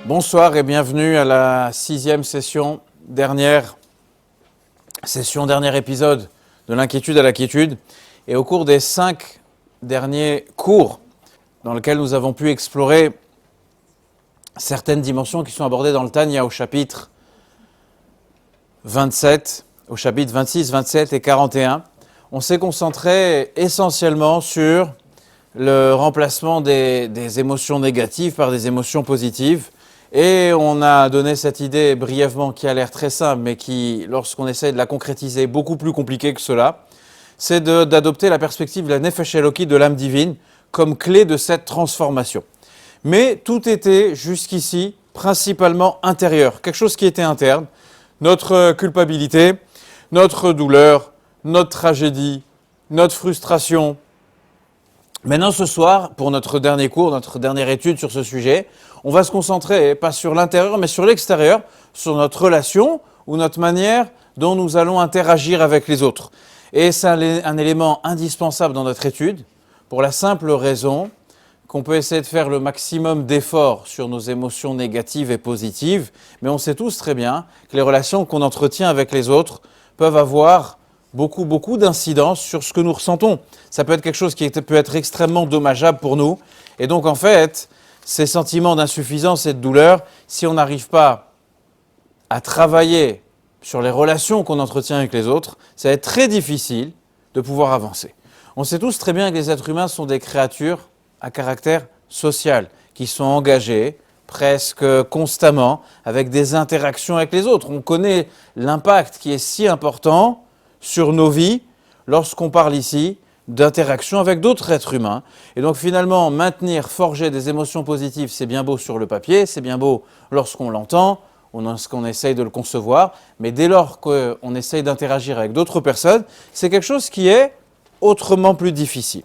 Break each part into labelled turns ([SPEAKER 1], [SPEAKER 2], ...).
[SPEAKER 1] Bonsoir et bienvenue à la 6e session, dernier épisode de l'inquiétude à la quiétude. Et au cours des 5 derniers cours dans lesquels nous avons pu explorer certaines dimensions qui sont abordées dans le Tanya au chapitre 27, au chapitre 26, 27 et 41, on s'est concentré essentiellement sur le remplacement des émotions négatives par des émotions positives. Et on a donné cette idée brièvement qui a l'air très simple, mais qui, lorsqu'on essaie de la concrétiser, est beaucoup plus compliquée que cela. C'est d'adopter la perspective de la Nefesh Eloki, de l'âme divine, comme clé de cette transformation. Mais tout était jusqu'ici principalement intérieur, quelque chose qui était interne. Notre culpabilité, notre douleur, notre tragédie, notre frustration. Maintenant, ce soir, pour notre dernier cours, notre dernière étude sur ce sujet, on va se concentrer, pas sur l'intérieur, mais sur l'extérieur, sur notre relation ou notre manière dont nous allons interagir avec les autres. Et c'est un élément indispensable dans notre étude, pour la simple raison qu'on peut essayer de faire le maximum d'efforts sur nos émotions négatives et positives, mais on sait tous très bien que les relations qu'on entretient avec les autres peuvent avoir beaucoup d'incidence sur ce que nous ressentons. Ça peut être quelque chose qui peut être extrêmement dommageable pour nous. Et donc, en fait, ces sentiments d'insuffisance et de douleur, si on n'arrive pas à travailler sur les relations qu'on entretient avec les autres, ça va être très difficile de pouvoir avancer. On sait tous très bien que les êtres humains sont des créatures à caractère social, qui sont engagées presque constamment avec des interactions avec les autres. On connaît l'impact qui est si important sur nos vies, lorsqu'on parle ici d'interaction avec d'autres êtres humains. Et donc finalement, forger des émotions positives, c'est bien beau sur le papier, c'est bien beau lorsqu'on l'entend, lorsqu'on essaye de le concevoir, mais dès lors qu'on essaye d'interagir avec d'autres personnes, c'est quelque chose qui est autrement plus difficile.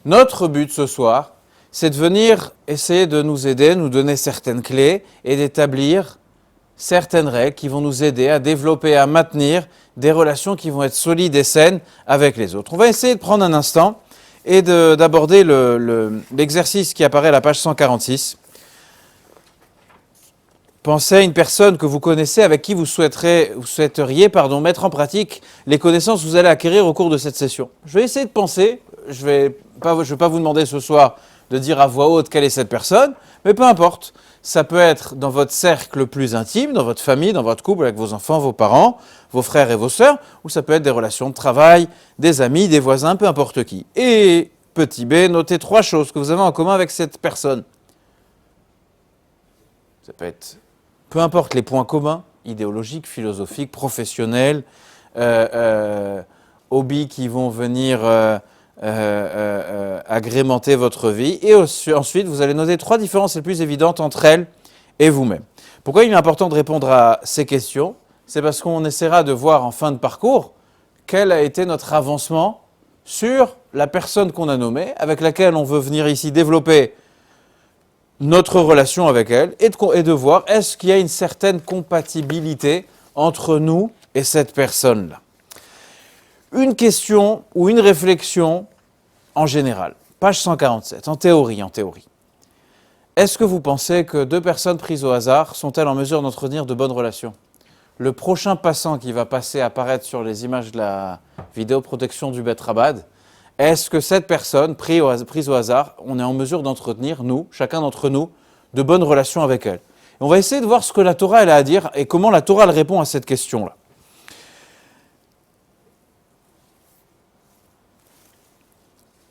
[SPEAKER 1] Notre but ce soir, c'est de venir essayer de nous aider, nous donner certaines clés et d'établir certaines règles qui vont nous aider à développer, à maintenir des relations qui vont être solides et saines avec les autres. On va essayer de prendre un instant et d'aborder l'exercice qui apparaît à la page 146. Pensez à une personne que vous connaissez, avec qui vous souhaiteriez mettre en pratique les connaissances que vous allez acquérir au cours de cette session. Je vais essayer de penser, je vais pas vous demander ce soir de dire à voix haute quelle est cette personne, mais peu importe. Ça peut être dans votre cercle le plus intime, dans votre famille, dans votre couple, avec vos enfants, vos parents, vos frères et vos sœurs, ou ça peut être des relations de travail, des amis, des voisins, peu importe qui. Et petit b, notez 3 choses que vous avez en commun avec cette personne. Ça peut être, peu importe les points communs, idéologiques, philosophiques, professionnels, hobbies qui vont venir agrémenter votre vie. Et ensuite, vous allez noter 3 différences les plus évidentes entre elles et vous-même. Pourquoi il est important de répondre à ces questions? C'est parce qu'on essaiera de voir en fin de parcours quel a été notre avancement sur la personne qu'on a nommée, avec laquelle on veut venir ici développer notre relation avec elle, et de voir est-ce qu'il y a une certaine compatibilité entre nous et cette personne-là. Une question ou une réflexion en général, page 147, en théorie. Est-ce que vous pensez que 2 personnes prises au hasard sont-elles en mesure d'entretenir de bonnes relations? Le prochain passant qui va apparaître sur les images de la vidéoprotection du Bet Rabad, est-ce que cette personne prise au hasard, on est en mesure d'entretenir, chacun d'entre nous, de bonnes relations avec elle? Et on va essayer de voir ce que la Torah elle a à dire et comment la Torah elle répond à cette question-là.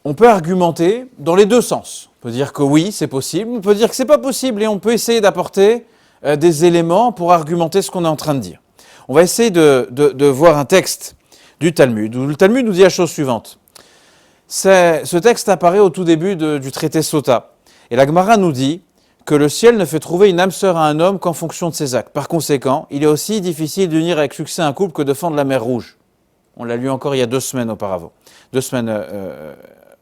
[SPEAKER 1] On peut argumenter dans les 2 sens. On peut dire que oui, c'est possible, on peut dire que c'est pas possible et on peut essayer d'apporter des éléments pour argumenter ce qu'on est en train de dire. On va essayer de voir un texte du Talmud, où le Talmud nous dit la chose suivante. Ce texte apparaît au tout début du traité Sota. Et la Gemara nous dit que le ciel ne fait trouver une âme sœur à un homme qu'en fonction de ses actes. Par conséquent, il est aussi difficile d'unir avec succès un couple que de fendre la mer Rouge. On l'a lu encore il y a 2 semaines auparavant, 2 semaines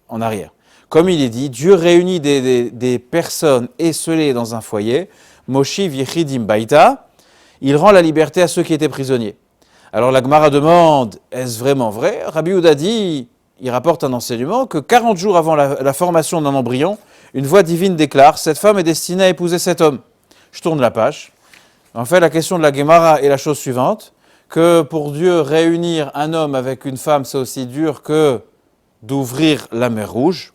[SPEAKER 1] en arrière. Comme il est dit, Dieu réunit des personnes esselées dans un foyer, Moshiv Yechidim Baïta, il rend la liberté à ceux qui étaient prisonniers. Alors la Gemara demande, est-ce vraiment vrai? Rabbi Yehuda dit, il rapporte un enseignement que 40 jours avant la formation d'un embryon, une voix divine déclare « Cette femme est destinée à épouser cet homme ». Je tourne la page. En fait, la question de la Gemara est la chose suivante, que pour Dieu, réunir un homme avec une femme, c'est aussi dur que d'ouvrir la mer Rouge.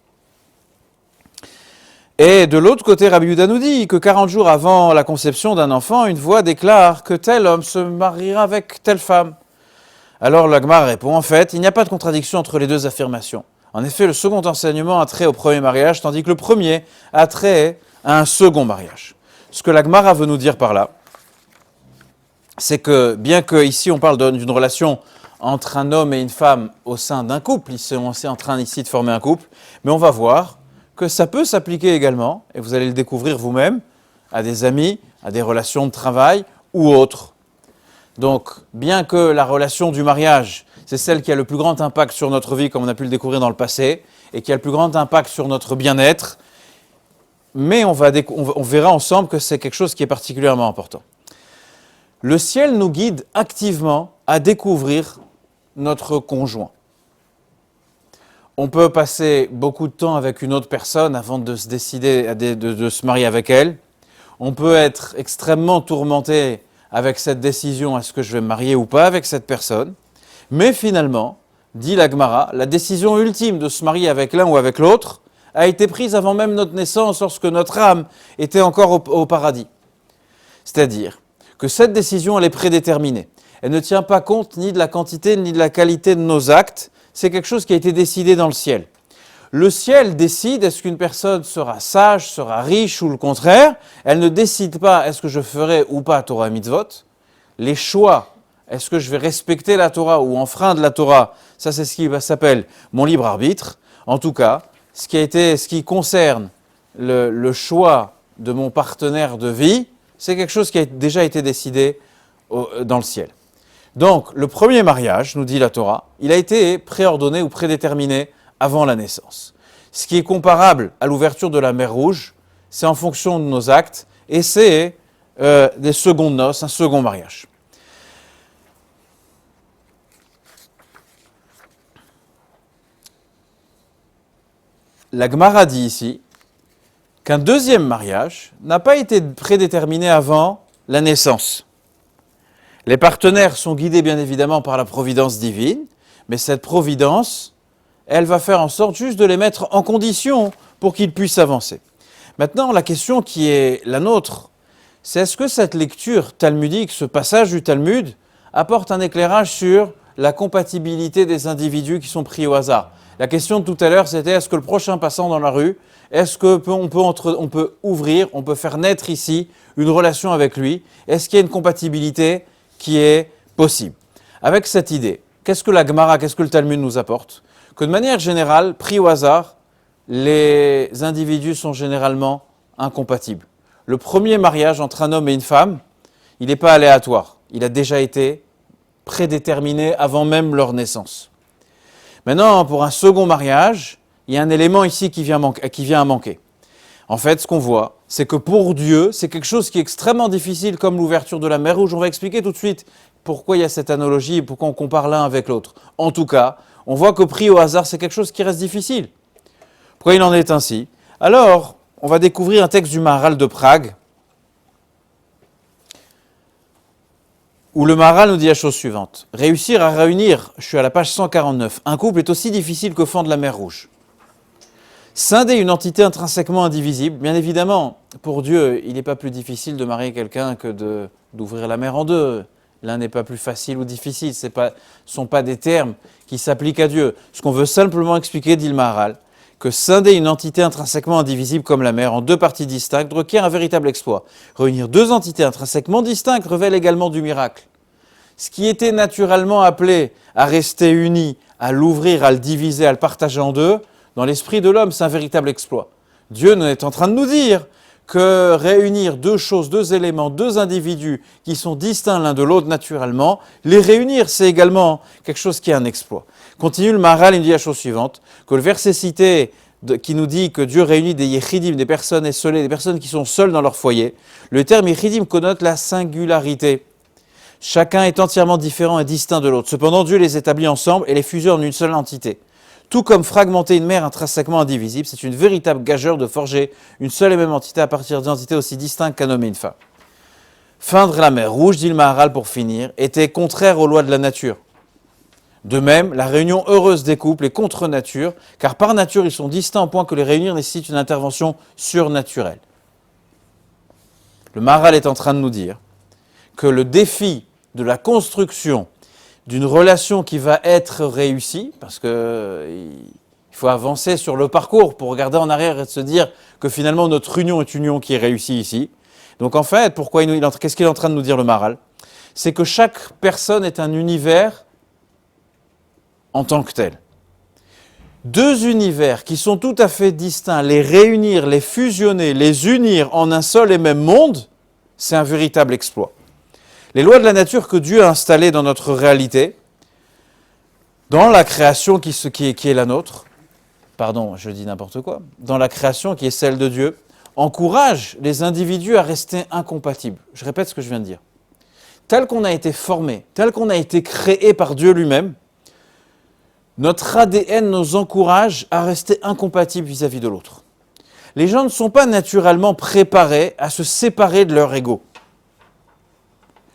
[SPEAKER 1] Et de l'autre côté, Rabbi Yehuda nous dit que 40 jours avant la conception d'un enfant, une voix déclare que tel homme se mariera avec telle femme. Alors la Gemara répond, en fait, il n'y a pas de contradiction entre les deux affirmations. En effet, le second enseignement a trait au premier mariage, tandis que le premier a trait à un second mariage. Ce que la Gemara veut nous dire par là, c'est que bien qu'ici on parle d'une relation entre un homme et une femme au sein d'un couple, on est en train ici de former un couple, mais on va voir que ça peut s'appliquer également, et vous allez le découvrir vous-même, à des amis, à des relations de travail ou autres. Donc, bien que la relation du mariage, c'est celle qui a le plus grand impact sur notre vie, comme on a pu le découvrir dans le passé, et qui a le plus grand impact sur notre bien-être, mais on verra ensemble que c'est quelque chose qui est particulièrement important. Le ciel nous guide activement à découvrir notre conjoint. On peut passer beaucoup de temps avec une autre personne avant de se décider de se marier avec elle. On peut être extrêmement tourmenté avec cette décision, est-ce que je vais me marier ou pas avec cette personne. Mais finalement, dit la Gemara, la décision ultime de se marier avec l'un ou avec l'autre a été prise avant même notre naissance, lorsque notre âme était encore au paradis. C'est-à-dire que cette décision, elle est prédéterminée. Elle ne tient pas compte ni de la quantité ni de la qualité de nos actes. C'est quelque chose qui a été décidé dans le ciel. Le ciel décide est-ce qu'une personne sera sage, sera riche ou le contraire. Elle ne décide pas est-ce que je ferai ou pas Torah et Mitzvot. Les choix, est-ce que je vais respecter la Torah ou enfreindre la Torah, ça c'est ce qui s'appelle mon libre arbitre. En tout cas, ce qui concerne le choix de mon partenaire de vie, c'est quelque chose qui a déjà été décidé dans le ciel. Donc, le premier mariage, nous dit la Torah, il a été préordonné ou prédéterminé avant la naissance. Ce qui est comparable à l'ouverture de la mer Rouge, c'est en fonction de nos actes, et c'est des secondes noces, un second mariage. La Gemara dit ici qu'un deuxième mariage n'a pas été prédéterminé avant la naissance. Les partenaires sont guidés bien évidemment par la providence divine, mais cette providence, elle va faire en sorte juste de les mettre en condition pour qu'ils puissent avancer. Maintenant, la question qui est la nôtre, c'est est-ce que cette lecture talmudique, ce passage du Talmud, apporte un éclairage sur la compatibilité des individus qui sont pris au hasard? La question de tout à l'heure, c'était est-ce que le prochain passant dans la rue, est-ce qu'on peut ouvrir, on peut faire naître ici une relation avec lui? Est-ce qu'il y a une compatibilité qui est possible? Avec cette idée, qu'est-ce que la Gemara, qu'est-ce que le Talmud nous apporte? Que de manière générale, pris au hasard, les individus sont généralement incompatibles. Le premier mariage entre un homme et une femme, il n'est pas aléatoire. Il a déjà été prédéterminé avant même leur naissance. Maintenant, pour un second mariage, il y a un élément ici qui vient à manquer. En fait, ce qu'on voit, c'est que pour Dieu, c'est quelque chose qui est extrêmement difficile, comme l'ouverture de la mer Rouge. On va expliquer tout de suite pourquoi il y a cette analogie et pourquoi on compare l'un avec l'autre. En tout cas, on voit que pris au hasard, c'est quelque chose qui reste difficile. Pourquoi il en est ainsi? Alors, on va découvrir un texte du Maharal de Prague, où le Maharal nous dit la chose suivante. Réussir à réunir, je suis à la page 149, un couple est aussi difficile que fendre la mer Rouge. Scinder une entité intrinsèquement indivisible, bien évidemment, pour Dieu, il n'est pas plus difficile de marier quelqu'un que d'ouvrir la mer en deux. L'un n'est pas plus facile ou difficile, ce ne sont pas des termes qui s'appliquent à Dieu. Ce qu'on veut simplement expliquer, dit le Maharal, que scinder une entité intrinsèquement indivisible comme la mer en deux parties distinctes requiert un véritable exploit. Réunir deux entités intrinsèquement distinctes révèle également du miracle. Ce qui était naturellement appelé à rester uni, à l'ouvrir, à le diviser, à le partager en deux, dans l'esprit de l'homme, c'est un véritable exploit. Dieu est en train de nous dire que réunir deux choses, deux éléments, deux individus qui sont distincts l'un de l'autre naturellement, les réunir, c'est également quelque chose qui est un exploit. Continue le Maharal, il dit la chose suivante, que le verset cité qui nous dit que Dieu réunit des yechidim, des personnes esselées, des personnes qui sont seules dans leur foyer, le terme yechidim connote la singularité. Chacun est entièrement différent et distinct de l'autre. Cependant, Dieu les établit ensemble et les fusionne en une seule entité. Tout comme fragmenter une mer intrinsèquement indivisible, c'est une véritable gageure de forger une seule et même entité à partir d'entités aussi distinctes qu'un homme et une femme. Feindre la mer Rouge, dit le Maharal pour finir, était contraire aux lois de la nature. De même, la réunion heureuse des couples est contre nature, car par nature ils sont distincts au point que les réunir nécessite une intervention surnaturelle. Le Maharal est en train de nous dire que le défi de la construction d'une relation qui va être réussie, parce qu'il faut avancer sur le parcours pour regarder en arrière et se dire que finalement notre union est une union qui est réussie ici. Donc en fait, qu'est-ce qu'il est en train de nous dire le Maharal? C'est que chaque personne est un univers en tant que tel. Deux univers qui sont tout à fait distincts, les réunir, les fusionner, les unir en un seul et même monde, c'est un véritable exploit. Les lois de la nature que Dieu a installées dans notre réalité, dans la création qui est la nôtre, pardon, je dis n'importe quoi, dans la création qui est celle de Dieu, encouragent les individus à rester incompatibles. Je répète ce que je viens de dire. Tel qu'on a été formé, tel qu'on a été créé par Dieu lui-même, notre ADN nous encourage à rester incompatibles vis-à-vis de l'autre. Les gens ne sont pas naturellement préparés à se séparer de leur ego.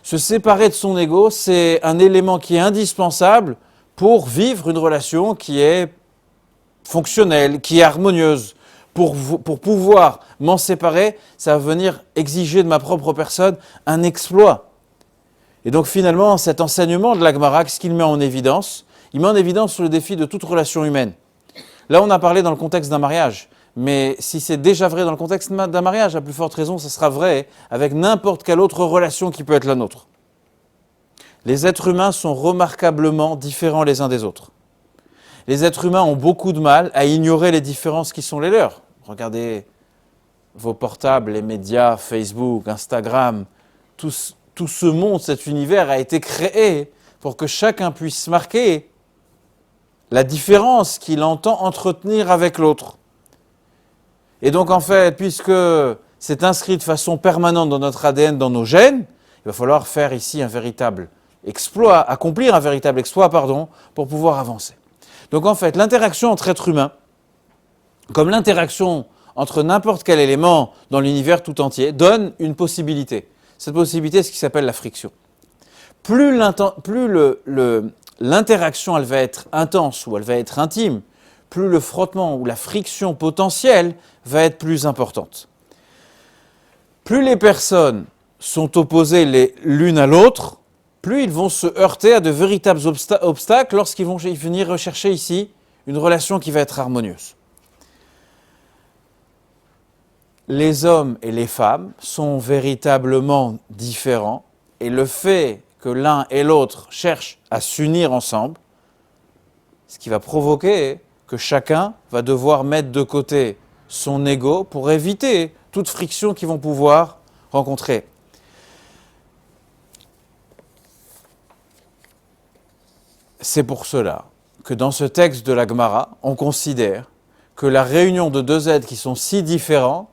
[SPEAKER 1] Se séparer de son ego, c'est un élément qui est indispensable pour vivre une relation qui est fonctionnelle, qui est harmonieuse. Pour pouvoir m'en séparer, ça va venir exiger de ma propre personne un exploit. Et donc finalement, cet enseignement de la Gemara, ce qu'il met en évidence, il met en évidence le défi de toute relation humaine. Là, on a parlé dans le contexte d'un mariage. Mais si c'est déjà vrai dans le contexte d'un mariage, à plus forte raison, ça sera vrai avec n'importe quelle autre relation qui peut être la nôtre. Les êtres humains sont remarquablement différents les uns des autres. Les êtres humains ont beaucoup de mal à ignorer les différences qui sont les leurs. Regardez vos portables, les médias, Facebook, Instagram, tout ce monde, cet univers a été créé pour que chacun puisse marquer la différence qu'il entend entretenir avec l'autre. Et donc en fait, puisque c'est inscrit de façon permanente dans notre ADN, dans nos gènes, il va falloir faire ici un véritable exploit, accomplir un véritable exploit, pour pouvoir avancer. Donc en fait, l'interaction entre êtres humains, comme l'interaction entre n'importe quel élément dans l'univers tout entier, donne une possibilité. Cette possibilité, c'est ce qui s'appelle la friction. Plus l'interaction elle va être intense ou elle va être intime, plus le frottement ou la friction potentielle va être plus importante. Plus les personnes sont opposées l'une à l'autre, plus ils vont se heurter à de véritables obstacles lorsqu'ils vont venir rechercher ici une relation qui va être harmonieuse. Les hommes et les femmes sont véritablement différents et le fait que l'un et l'autre cherchent à s'unir ensemble, ce qui va provoquer que chacun va devoir mettre de côté son ego pour éviter toute friction qu'ils vont pouvoir rencontrer. C'est pour cela que dans ce texte de la Gemara, on considère que la réunion de deux êtres qui sont si différents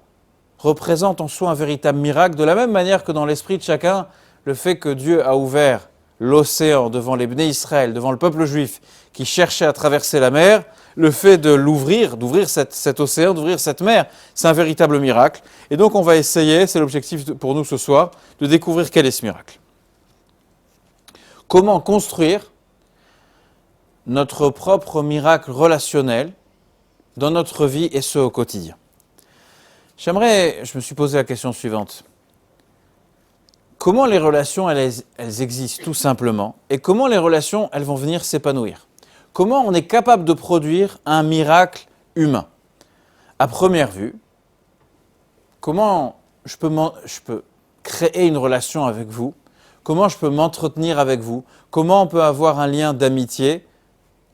[SPEAKER 1] représente en soi un véritable miracle, de la même manière que dans l'esprit de chacun, le fait que Dieu a ouvert l'océan devant les Bnei Israël, devant le peuple juif qui cherchait à traverser la mer, le fait de d'ouvrir cet océan, d'ouvrir cette mer, c'est un véritable miracle. Et donc on va essayer, c'est l'objectif pour nous ce soir, de découvrir quel est ce miracle. Comment construire notre propre miracle relationnel dans notre vie et ce au quotidien. Je me suis posé la question suivante. Comment les relations, elles existent tout simplement, et comment les relations, elles vont venir s'épanouir? Comment on est capable de produire un miracle humain? À première vue, comment je peux créer une relation avec vous? Comment je peux m'entretenir avec vous? Comment on peut avoir un lien d'amitié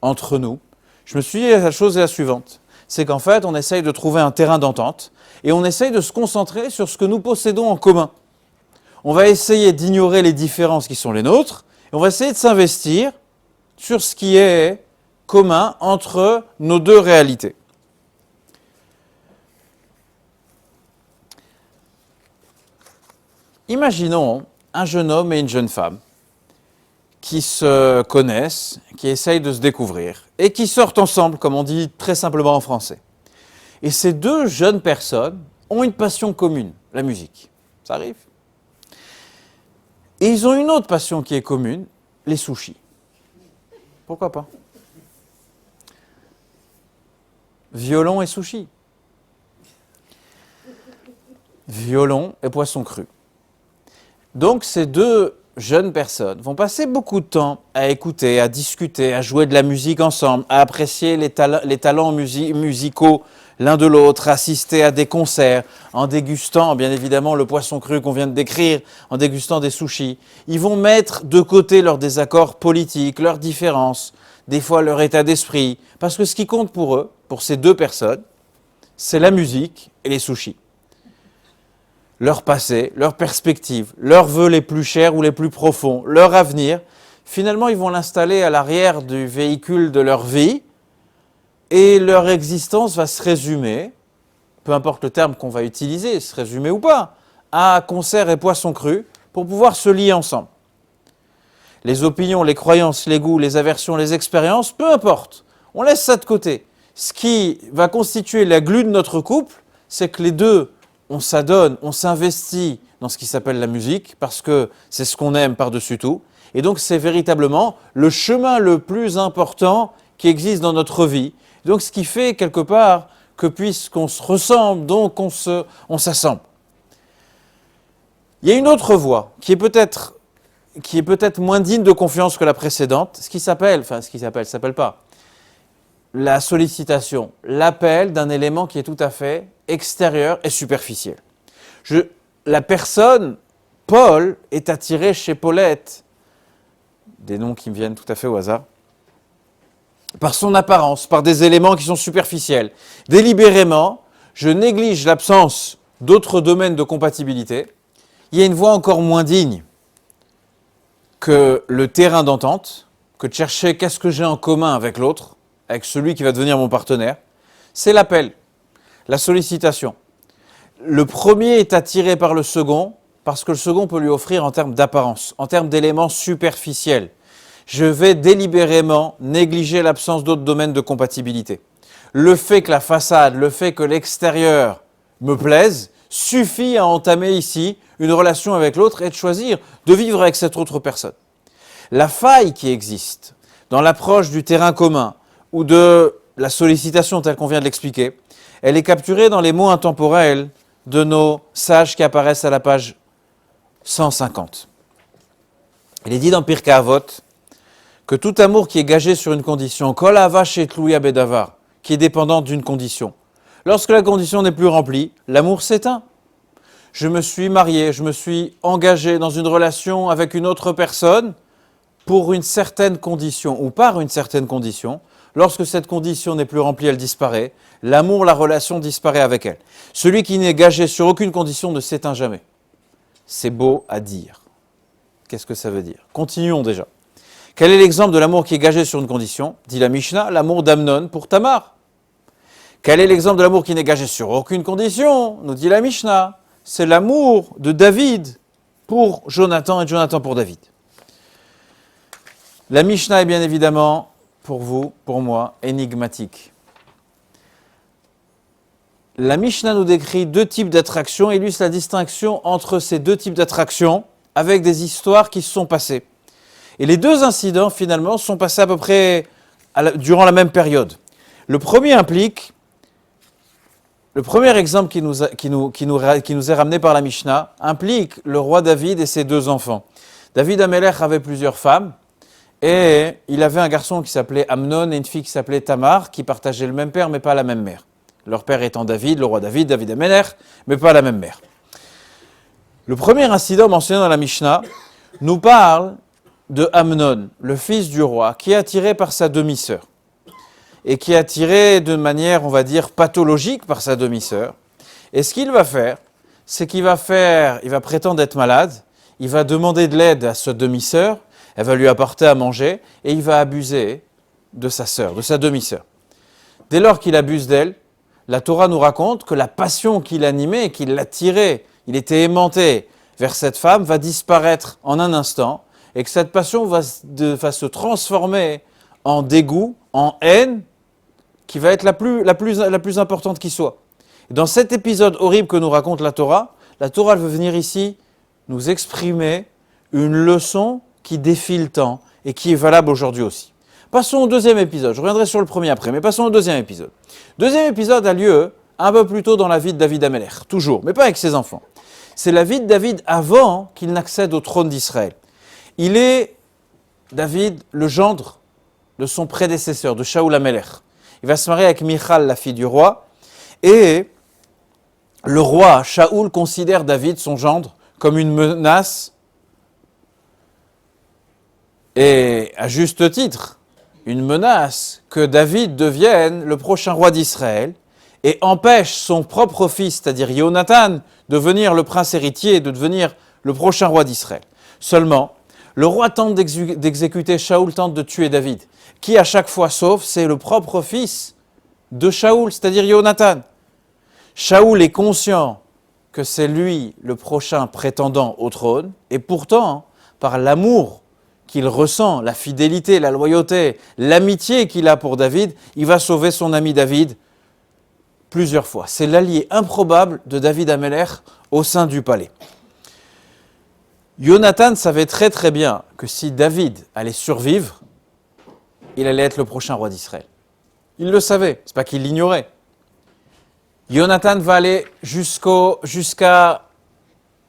[SPEAKER 1] entre nous? Je me suis dit la chose est la suivante. C'est qu'en fait, on essaye de trouver un terrain d'entente et on essaye de se concentrer sur ce que nous possédons en commun. On va essayer d'ignorer les différences qui sont les nôtres et on va essayer de s'investir sur ce qui est commun entre nos deux réalités. Imaginons un jeune homme et une jeune femme qui se connaissent, qui essayent de se découvrir et qui sortent ensemble, comme on dit très simplement en français. Et ces deux jeunes personnes ont une passion commune, la musique. Ça arrive. Et ils ont une autre passion qui est commune, les sushis. Pourquoi pas? Violon et sushi. Violon et poisson cru. Donc ces deux jeunes personnes vont passer beaucoup de temps à écouter, à discuter, à jouer de la musique ensemble, à apprécier les talents musicaux l'un de l'autre, à assister à des concerts, en dégustant bien évidemment le poisson cru qu'on vient de décrire, en dégustant des sushis. Ils vont mettre de côté leurs désaccords politiques, leurs différences, des fois leur état d'esprit, parce que ce qui compte pour eux, pour ces deux personnes, c'est la musique et les sushis. Leur passé, leurs perspectives, leurs vœux les plus chers ou les plus profonds, leur avenir, finalement ils vont l'installer à l'arrière du véhicule de leur vie et leur existence va se résumer, peu importe le terme qu'on va utiliser, se résumer ou pas, à concert et poisson cru pour pouvoir se lier ensemble. Les opinions, les croyances, les goûts, les aversions, les expériences, peu importe, on laisse ça de côté. Ce qui va constituer la glue de notre couple, c'est que les deux, on s'adonne, on s'investit dans ce qui s'appelle la musique, parce que c'est ce qu'on aime par-dessus tout. Et donc c'est véritablement le chemin le plus important qui existe dans notre vie. Donc ce qui fait quelque part que puisqu'on se ressemble, donc on s'assemble. Il y a une autre voie qui est peut-être moins digne de confiance que la précédente, ça s'appelle pas, la sollicitation, l'appel d'un élément qui est tout à fait extérieur et superficiel. La personne, Paul, est attiré chez Paulette, des noms qui me viennent tout à fait au hasard, par son apparence, par des éléments qui sont superficiels. Délibérément, je néglige l'absence d'autres domaines de compatibilité. Il y a une voie encore moins digne que le terrain d'entente, que de chercher qu'est-ce que j'ai en commun avec l'autre, avec celui qui va devenir mon partenaire. C'est l'appel, la sollicitation. Le premier est attiré par le second, parce que le second peut lui offrir en termes d'apparence, en termes d'éléments superficiels. Je vais délibérément négliger l'absence d'autres domaines de compatibilité. Le fait que la façade, le fait que l'extérieur me plaise, suffit à entamer ici une relation avec l'autre et de choisir de vivre avec cette autre personne. La faille qui existe dans l'approche du terrain commun ou de la sollicitation telle qu'on vient de l'expliquer, elle est capturée dans les mots intemporels de nos sages qui apparaissent à la page 150. Il est dit dans Pirkei Avot que tout amour qui est gagé sur une condition, kol ahava shetluya bedavar, qui est dépendante d'une condition, lorsque la condition n'est plus remplie, l'amour s'éteint. Je me suis marié, je me suis engagé dans une relation avec une autre personne pour une certaine condition ou par une certaine condition. Lorsque cette condition n'est plus remplie, elle disparaît. L'amour, la relation disparaît avec elle. Celui qui n'est gagé sur aucune condition ne s'éteint jamais. C'est beau à dire. Qu'est-ce que ça veut dire? Continuons déjà. Quel est l'exemple de l'amour qui est gagé sur une condition? Dit la Mishnah, l'amour d'Amnon pour Tamar. Quel est l'exemple de l'amour qui n'est gagé sur aucune condition? Nous dit la Mishnah. C'est l'amour de David pour Jonathan et Jonathan pour David. La Mishnah est bien évidemment, pour vous, pour moi, énigmatique. La Mishnah nous décrit deux types d'attractions et illustre la distinction entre ces deux types d'attractions avec des histoires qui se sont passées. Et les deux incidents, finalement, sont passés à peu près durant la même période. Le premier exemple qui nous est ramené par la Mishnah implique le roi David et ses deux enfants. David Amelech avait plusieurs femmes et il avait un garçon qui s'appelait Amnon et une fille qui s'appelait Tamar qui partageaient le même père mais pas la même mère. Leur père étant David, le roi David Amelech, mais pas la même mère. Le premier incident mentionné dans la Mishnah nous parle de Amnon, le fils du roi, qui est attiré par sa demi-sœur. Et qui est attiré de manière, on va dire, pathologique par sa demi-sœur. Et ce qu'il va faire, c'est qu'il va prétendre être malade, il va demander de l'aide à sa demi-sœur, elle va lui apporter à manger, et il va abuser de sa sœur, de sa demi-sœur. Dès lors qu'il abuse d'elle, la Torah nous raconte que la passion qui l'animait, qui l'attirait, il était aimanté vers cette femme, va disparaître en un instant, et que cette passion va se transformer en dégoût, en haine, qui va être la plus importante qui soit. Et dans cet épisode horrible que nous raconte la Torah elle veut venir ici nous exprimer une leçon qui défie le temps et qui est valable aujourd'hui aussi. Passons au deuxième épisode. Je reviendrai sur le premier après, mais passons au deuxième épisode. Deuxième épisode a lieu un peu plus tôt dans la vie de David Améler, toujours, mais pas avec ses enfants. C'est la vie de David avant qu'il n'accède au trône d'Israël. Il est, David, le gendre de son prédécesseur, de Shaoul Améler. Il va se marier avec Michal, la fille du roi, et le roi Shaoul considère David, son gendre, comme une menace, et à juste titre, une menace que David devienne le prochain roi d'Israël et empêche son propre fils, c'est-à-dire Jonathan, de devenir le prince héritier, de devenir le prochain roi d'Israël. Seulement, le roi tente d'exécuter Shaoul, tente de tuer David. Qui à chaque fois sauve, c'est le propre fils de Shaoul, c'est-à-dire Jonathan. Shaoul est conscient que c'est lui le prochain prétendant au trône, et pourtant, par l'amour qu'il ressent, la fidélité, la loyauté, l'amitié qu'il a pour David, il va sauver son ami David plusieurs fois. C'est l'allié improbable de David Améler au sein du palais. Jonathan savait très très bien que si David allait survivre, il allait être le prochain roi d'Israël. Il le savait, c'est pas qu'il l'ignorait. Jonathan va aller jusqu'à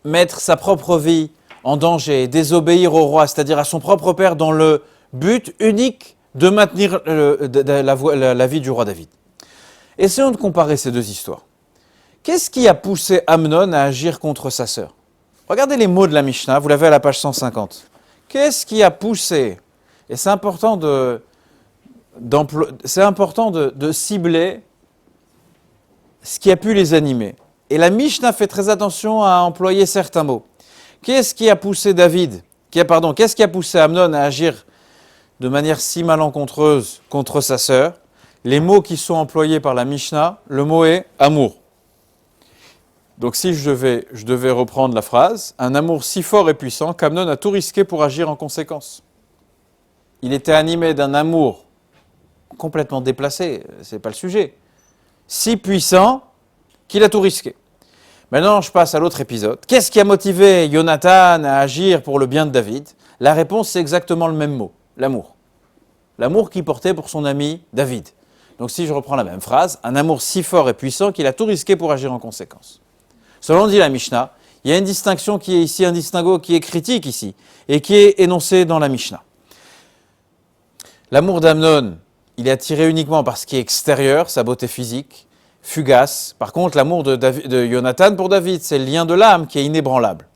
[SPEAKER 1] mettre sa propre vie en danger, désobéir au roi, c'est-à-dire à son propre père, dans le but unique de maintenir la vie du roi David. Essayons de comparer ces deux histoires. Qu'est-ce qui a poussé Amnon à agir contre sa sœur ? Regardez les mots de la Mishnah, vous l'avez à la page 150. Qu'est-ce qui a poussé ? Et c'est important de cibler ce qui a pu les animer. Et la Mishnah fait très attention à employer certains mots. Qu'est-ce qui a poussé qu'est-ce qui a poussé Amnon à agir de manière si malencontreuse contre sa sœur ? Les mots qui sont employés par la Mishnah, le mot est amour. Donc si je devais reprendre la phrase, un amour si fort et puissant qu'Amnon a tout risqué pour agir en conséquence. Il était animé d'un amour complètement déplacé, c'est pas le sujet, si puissant qu'il a tout risqué. Maintenant, je passe à l'autre épisode. Qu'est-ce qui a motivé Jonathan à agir pour le bien de David ? La réponse, c'est exactement le même mot, l'amour. L'amour qu'il portait pour son ami David. Donc si je reprends la même phrase, un amour si fort et puissant qu'il a tout risqué pour agir en conséquence. Selon dit la Mishnah, il y a une distinction qui est ici, un distinguo qui est critique ici, et qui est énoncé dans la Mishnah. L'amour d'Amnon, il est attiré uniquement par ce qui est extérieur, sa beauté physique, fugace. Par contre, l'amour de Jonathan pour David, c'est le lien de l'âme qui est inébranlable.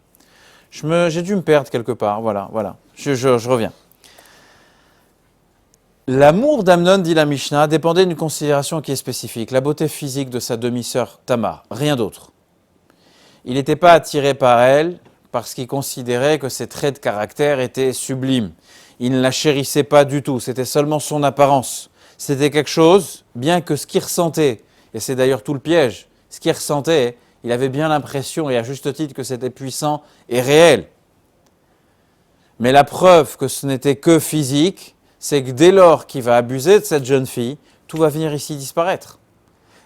[SPEAKER 1] J'ai dû me perdre quelque part, voilà. Je reviens. L'amour d'Amnon, dit la Mishnah, dépendait d'une considération qui est spécifique, la beauté physique de sa demi-sœur Tamar, rien d'autre. Il n'était pas attiré par elle parce qu'il considérait que ses traits de caractère étaient sublimes. Il ne la chérissait pas du tout, c'était seulement son apparence. C'était quelque chose, bien que ce qu'il ressentait, et c'est d'ailleurs tout le piège, ce qu'il ressentait, il avait bien l'impression, et à juste titre, que c'était puissant et réel. Mais la preuve que ce n'était que physique, c'est que dès lors qu'il va abuser de cette jeune fille, tout va venir ici disparaître.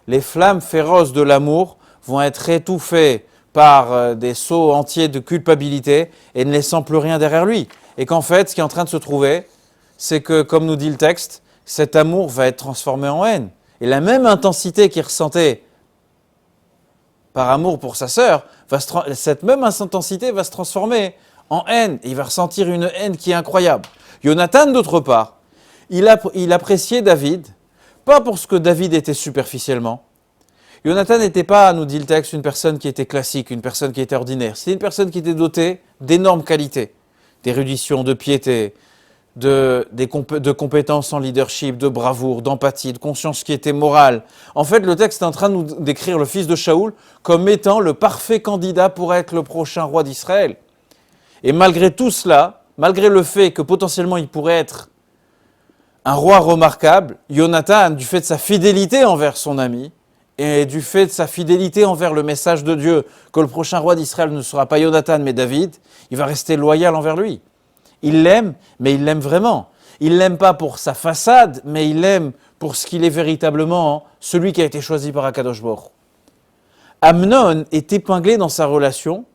[SPEAKER 1] Les flammes féroces de l'amour vont être étouffées par des seaux entiers de culpabilité et ne laissant plus rien derrière lui. Et qu'en fait, ce qui est en train de se trouver, c'est que, comme nous dit le texte, cet amour va être transformé en haine. Et la même intensité qu'il ressentait par amour pour sa sœur, cette même intensité va se transformer en haine. Et il va ressentir une haine qui est incroyable. Jonathan, d'autre part, il appréciait David, pas pour ce que David était superficiellement. Jonathan n'était pas, nous dit le texte, une personne qui était classique, une personne qui était ordinaire. C'était une personne qui était dotée d'énormes qualités, d'érudition, de piété, de compétences en leadership, de bravoure, d'empathie, de conscience qui était morale. En fait, le texte est en train de nous décrire le fils de Shaoul comme étant le parfait candidat pour être le prochain roi d'Israël. Et malgré tout cela, malgré le fait que potentiellement il pourrait être un roi remarquable, Jonathan, du fait de sa fidélité envers son ami, et du fait de sa fidélité envers le message de Dieu, que le prochain roi d'Israël ne sera pas Jonathan mais David, il va rester loyal envers lui. Il l'aime, mais il l'aime vraiment. Il l'aime pas pour sa façade, mais il l'aime pour ce qu'il est véritablement, celui qui a été choisi par Akadosh Baruch Hu. Amnon est épinglé dans sa relation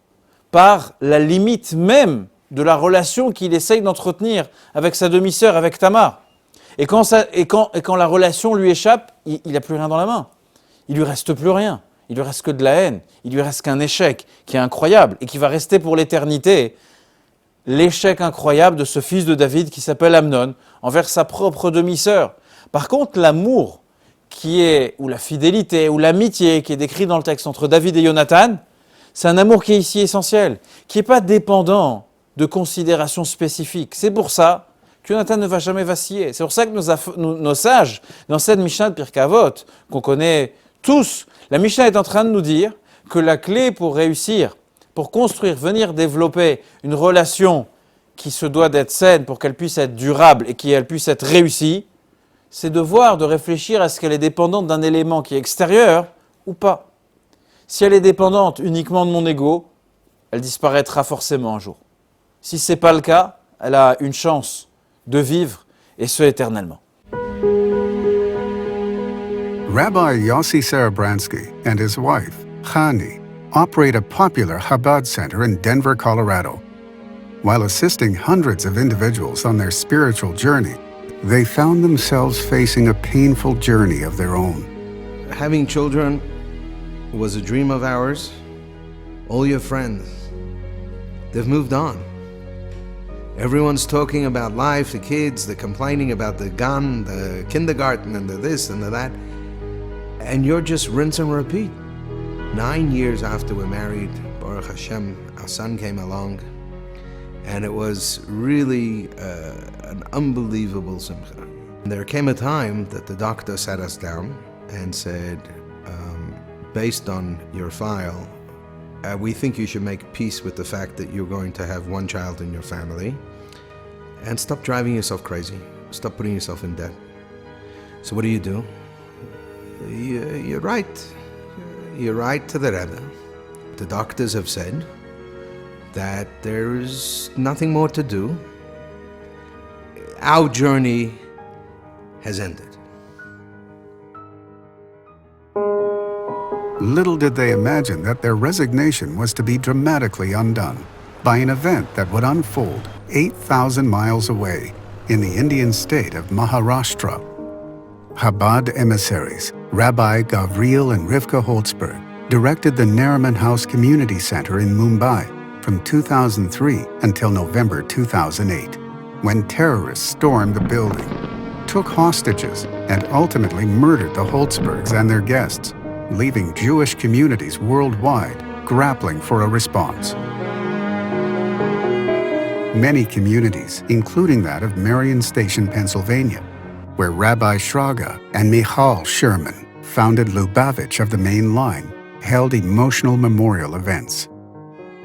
[SPEAKER 1] par la limite même de la relation qu'il essaye d'entretenir avec sa demi-sœur, avec Tamar. Et quand la relation lui échappe, il n'a plus rien dans la main. Il lui reste plus rien. Il lui reste que de la haine. Il lui reste qu'un échec qui est incroyable et qui va rester pour l'éternité. L'échec incroyable de ce fils de David qui s'appelle Amnon envers sa propre demi-sœur. Par contre, l'amour ou la fidélité, ou l'amitié qui est décrit dans le texte entre David et Jonathan, c'est un amour qui est ici essentiel, qui n'est pas dépendant de considérations spécifiques. C'est pour ça que Jonathan ne va jamais vaciller. C'est pour ça que nos sages, dans cette Mishnah de Pirkei Avot, qu'on connaît tous, la Mishnah est en train de nous dire que la clé pour réussir, pour construire, venir développer une relation qui se doit d'être saine pour qu'elle puisse être durable et qu'elle puisse être réussie, c'est de réfléchir à ce qu'elle est dépendante d'un élément qui est extérieur ou pas. Si elle est dépendante uniquement de mon ego, elle disparaîtra forcément un jour. Si ce n'est pas le cas, elle a une chance de vivre, et ce éternellement.
[SPEAKER 2] Rabbi Yossi Sarabransky and his wife, Chani, operate a popular Chabad center in Denver, Colorado. While assisting hundreds of individuals on their spiritual journey, they found themselves facing a painful journey of their own.
[SPEAKER 3] Having children was a dream of ours. All your friends, they've moved on. Everyone's talking about life, the kids, they're complaining about the gun, the kindergarten, and the this and the that. And you're just rinse and repeat. 9 years after we're married, Baruch Hashem, our son came along. And it was really an unbelievable simcha. And there came a time that the doctor sat us down and said, based on your file, we think you should make peace with the fact that you're going to have one child in your family and stop driving yourself crazy. Stop putting yourself in debt. So what do? You write to the Rebbe. The doctors have said that there is nothing more to do. Our journey has ended.
[SPEAKER 2] Little did they imagine that their resignation was to be dramatically undone by an event that would unfold 8,000 miles away in the Indian state of Maharashtra. Chabad emissaries, Rabbi Gavriel and Rivka Holtzberg, directed the Nariman House Community Center in Mumbai from 2003 until November 2008, when terrorists stormed the building, took hostages, and ultimately murdered the Holtzbergs and their guests, leaving Jewish communities worldwide grappling for a response. Many communities, including that of Marion Station, Pennsylvania, where Rabbi Shraga and Michal Sherman, founded Lubavitch of the Main Line, held emotional memorial events.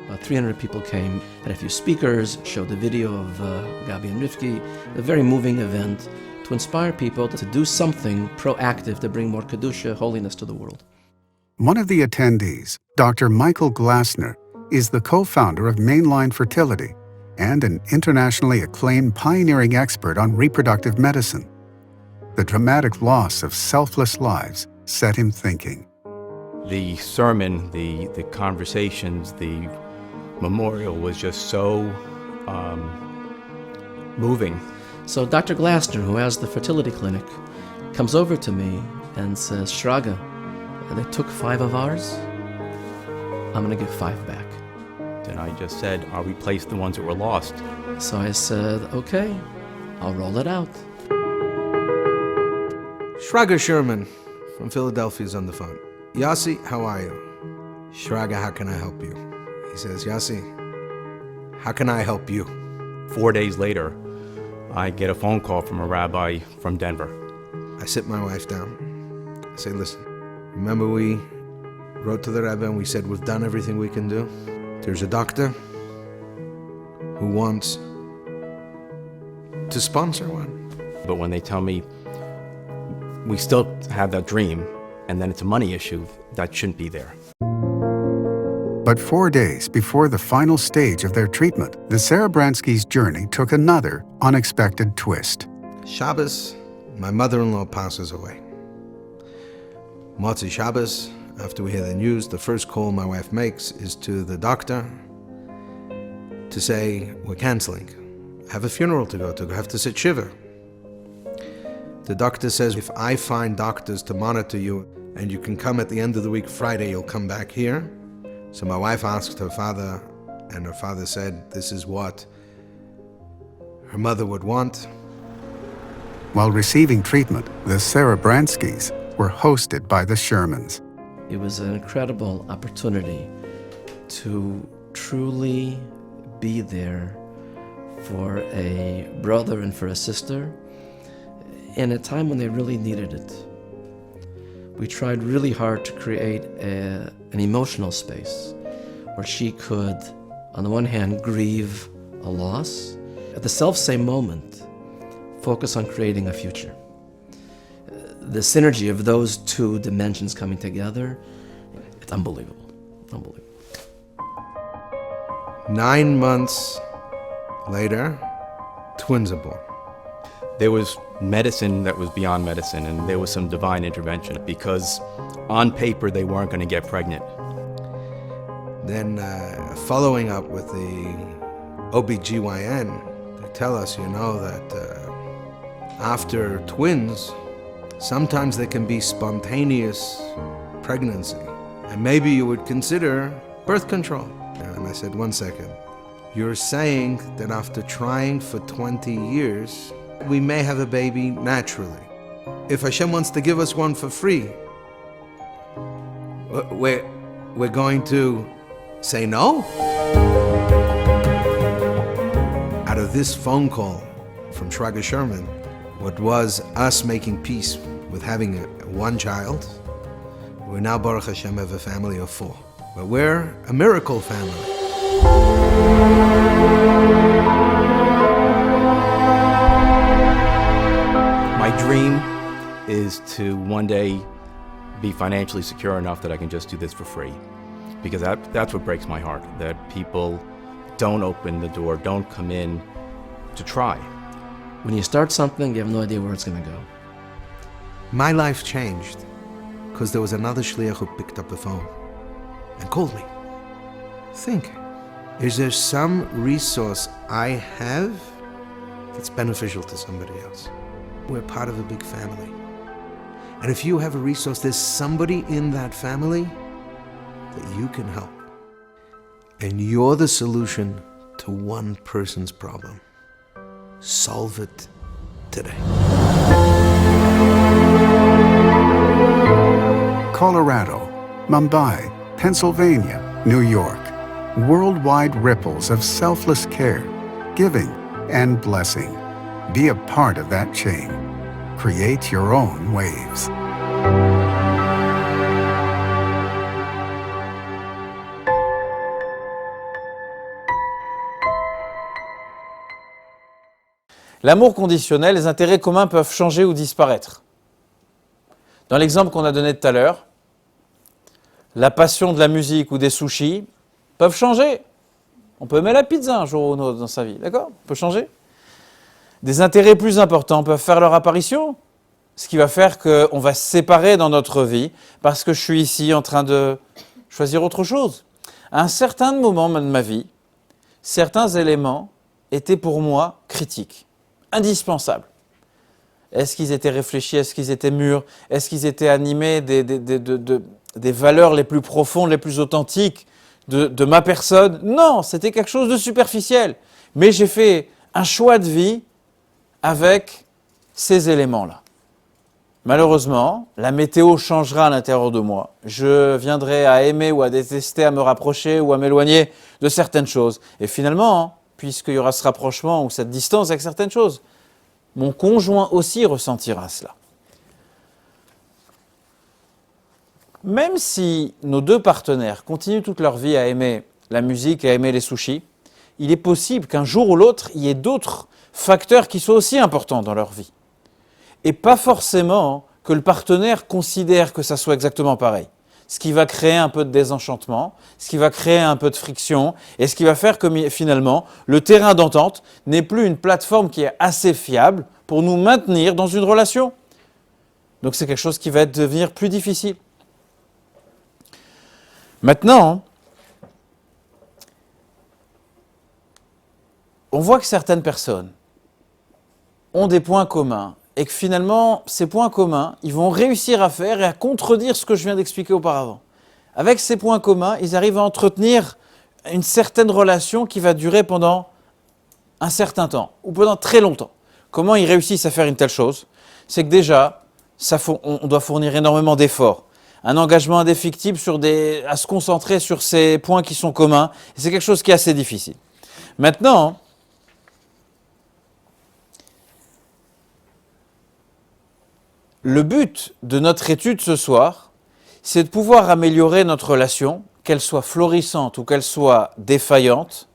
[SPEAKER 4] About 300 people came, had a few speakers, showed a video of Gabi and Rivki, a very moving event to inspire people to do something proactive to bring more Kedusha, holiness to the world.
[SPEAKER 2] One of the attendees, Dr. Michael Glassner, is the co-founder of Mainline Fertility and an internationally acclaimed pioneering expert on reproductive medicine. The dramatic loss of selfless lives set him thinking.
[SPEAKER 5] The sermon, the conversations, the memorial was just so moving.
[SPEAKER 4] So Dr. Glassner, who has the fertility clinic, comes over to me and says, Shraga, they took 5 of ours, I'm going to give 5 back.
[SPEAKER 5] And I just said, I'll replace the ones that were lost.
[SPEAKER 4] So I said, okay, I'll roll it out.
[SPEAKER 3] Shraga Sherman from Philadelphia is on the phone. Yossi, how are you? Shraga, how can I help you? He says, Yossi, how can I help you?
[SPEAKER 5] 4 days later, I get a phone call from a rabbi from Denver.
[SPEAKER 3] I sit my wife down. I say, listen, remember we wrote to the Rebbe and we said we've done everything we can do? There's a doctor who wants to sponsor one.
[SPEAKER 5] But when they tell me we still have that dream and then it's a money issue, that shouldn't be there.
[SPEAKER 2] But 4 days before the final stage of their treatment, the Serebranskys' journey took another unexpected twist.
[SPEAKER 3] Shabbos, my mother-in-law passes away. Motzi Shabbos, after we hear the news, the first call my wife makes is to the doctor to say, we're canceling. I have a funeral to go to, I have to sit shiva. The doctor says, if I find doctors to monitor you and you can come at the end of the week, Friday, you'll come back here. So my wife asked her father, and her father said, this is what her mother would want.
[SPEAKER 2] While receiving treatment, the Serebranskys were hosted by the Shermans.
[SPEAKER 4] It was an incredible opportunity to truly be there for a brother and for a sister in a time when they really needed it. We tried really hard to create an emotional space where she could, on the one hand, grieve a loss, at the self-same moment, focus on creating a future. The synergy of those two dimensions coming together, it's unbelievable, unbelievable.
[SPEAKER 3] 9 months later, twins are born.
[SPEAKER 5] There was medicine that was beyond medicine, and there was some divine intervention because on paper they weren't going to get pregnant.
[SPEAKER 3] Then following up with the OBGYN, they tell us, that after twins, sometimes there can be spontaneous pregnancy, and maybe you would consider birth control. And I said, 1 second. You're saying that after trying for 20 years, we may have a baby naturally. If Hashem wants to give us one for free, we're going to say no? Out of this phone call from Shraga Sherman, what was us making peace with having one child, we're now, Baruch Hashem, have a family of 4. But we're a miracle family.
[SPEAKER 5] My dream is to one day be financially secure enough that I can just do this for free. Because that's what breaks my heart, that people don't open the door, don't come in to try.
[SPEAKER 4] When you start something, you have no idea where it's going to go.
[SPEAKER 3] My life changed because there was another shliach who picked up the phone and called me. Think, is there some resource I have that's beneficial to somebody else? We're part of a big family. And if you have a resource, there's somebody in that family that you can help. And you're the solution to one person's problem. Solve it today.
[SPEAKER 2] Colorado, Mumbai, Pennsylvania, New York. Worldwide ripples of selfless care, giving, and blessing. Be a part of that chain. Create your own waves.
[SPEAKER 1] L'amour conditionnel, les intérêts communs peuvent changer ou disparaître. Dans l'exemple qu'on a donné tout à l'heure, la passion de la musique ou des sushis peuvent changer. On peut aimer la pizza un jour ou un autre dans sa vie, d'accord? On peut changer. Des intérêts plus importants peuvent faire leur apparition, ce qui va faire qu'on va se séparer dans notre vie parce que je suis ici en train de choisir autre chose. À un certain moment de ma vie, certains éléments étaient pour moi critiques, indispensables. Est-ce qu'ils étaient réfléchis? Est-ce qu'ils étaient mûrs? Est-ce qu'ils étaient animés des valeurs les plus profondes, les plus authentiques de ma personne? Non, c'était quelque chose de superficiel. Mais j'ai fait un choix de vie avec ces éléments-là. Malheureusement, la météo changera à l'intérieur de moi. Je viendrai à aimer ou à détester, à me rapprocher ou à m'éloigner de certaines choses. Et finalement, puisqu'il y aura ce rapprochement ou cette distance avec certaines choses, mon conjoint aussi ressentira cela. Même si nos deux partenaires continuent toute leur vie à aimer la musique et à aimer les sushis, il est possible qu'un jour ou l'autre, il y ait d'autres facteurs qui soient aussi importants dans leur vie. Et pas forcément que le partenaire considère que ça soit exactement pareil. ce qui va créer un peu de désenchantement, ce qui va créer un peu de friction, et ce qui va faire que finalement, le terrain d'entente n'est plus une plateforme qui est assez fiable pour nous maintenir dans une relation. Donc c'est quelque chose qui va devenir plus difficile. Maintenant, on voit que certaines personnes ont des points communs et que finalement, ces points communs, ils vont réussir à faire et à contredire ce que je viens d'expliquer auparavant. Avec ces points communs, ils arrivent à entretenir une certaine relation qui va durer pendant un certain temps ou pendant très longtemps. Comment ils réussissent à faire une telle chose? C'est que déjà, on doit fournir énormément d'efforts, un engagement indéfectible à se concentrer sur ces points qui sont communs, et c'est quelque chose qui est assez difficile. Maintenant, le but de notre étude ce soir, c'est de pouvoir améliorer notre relation, qu'elle soit florissante ou qu'elle soit défaillante,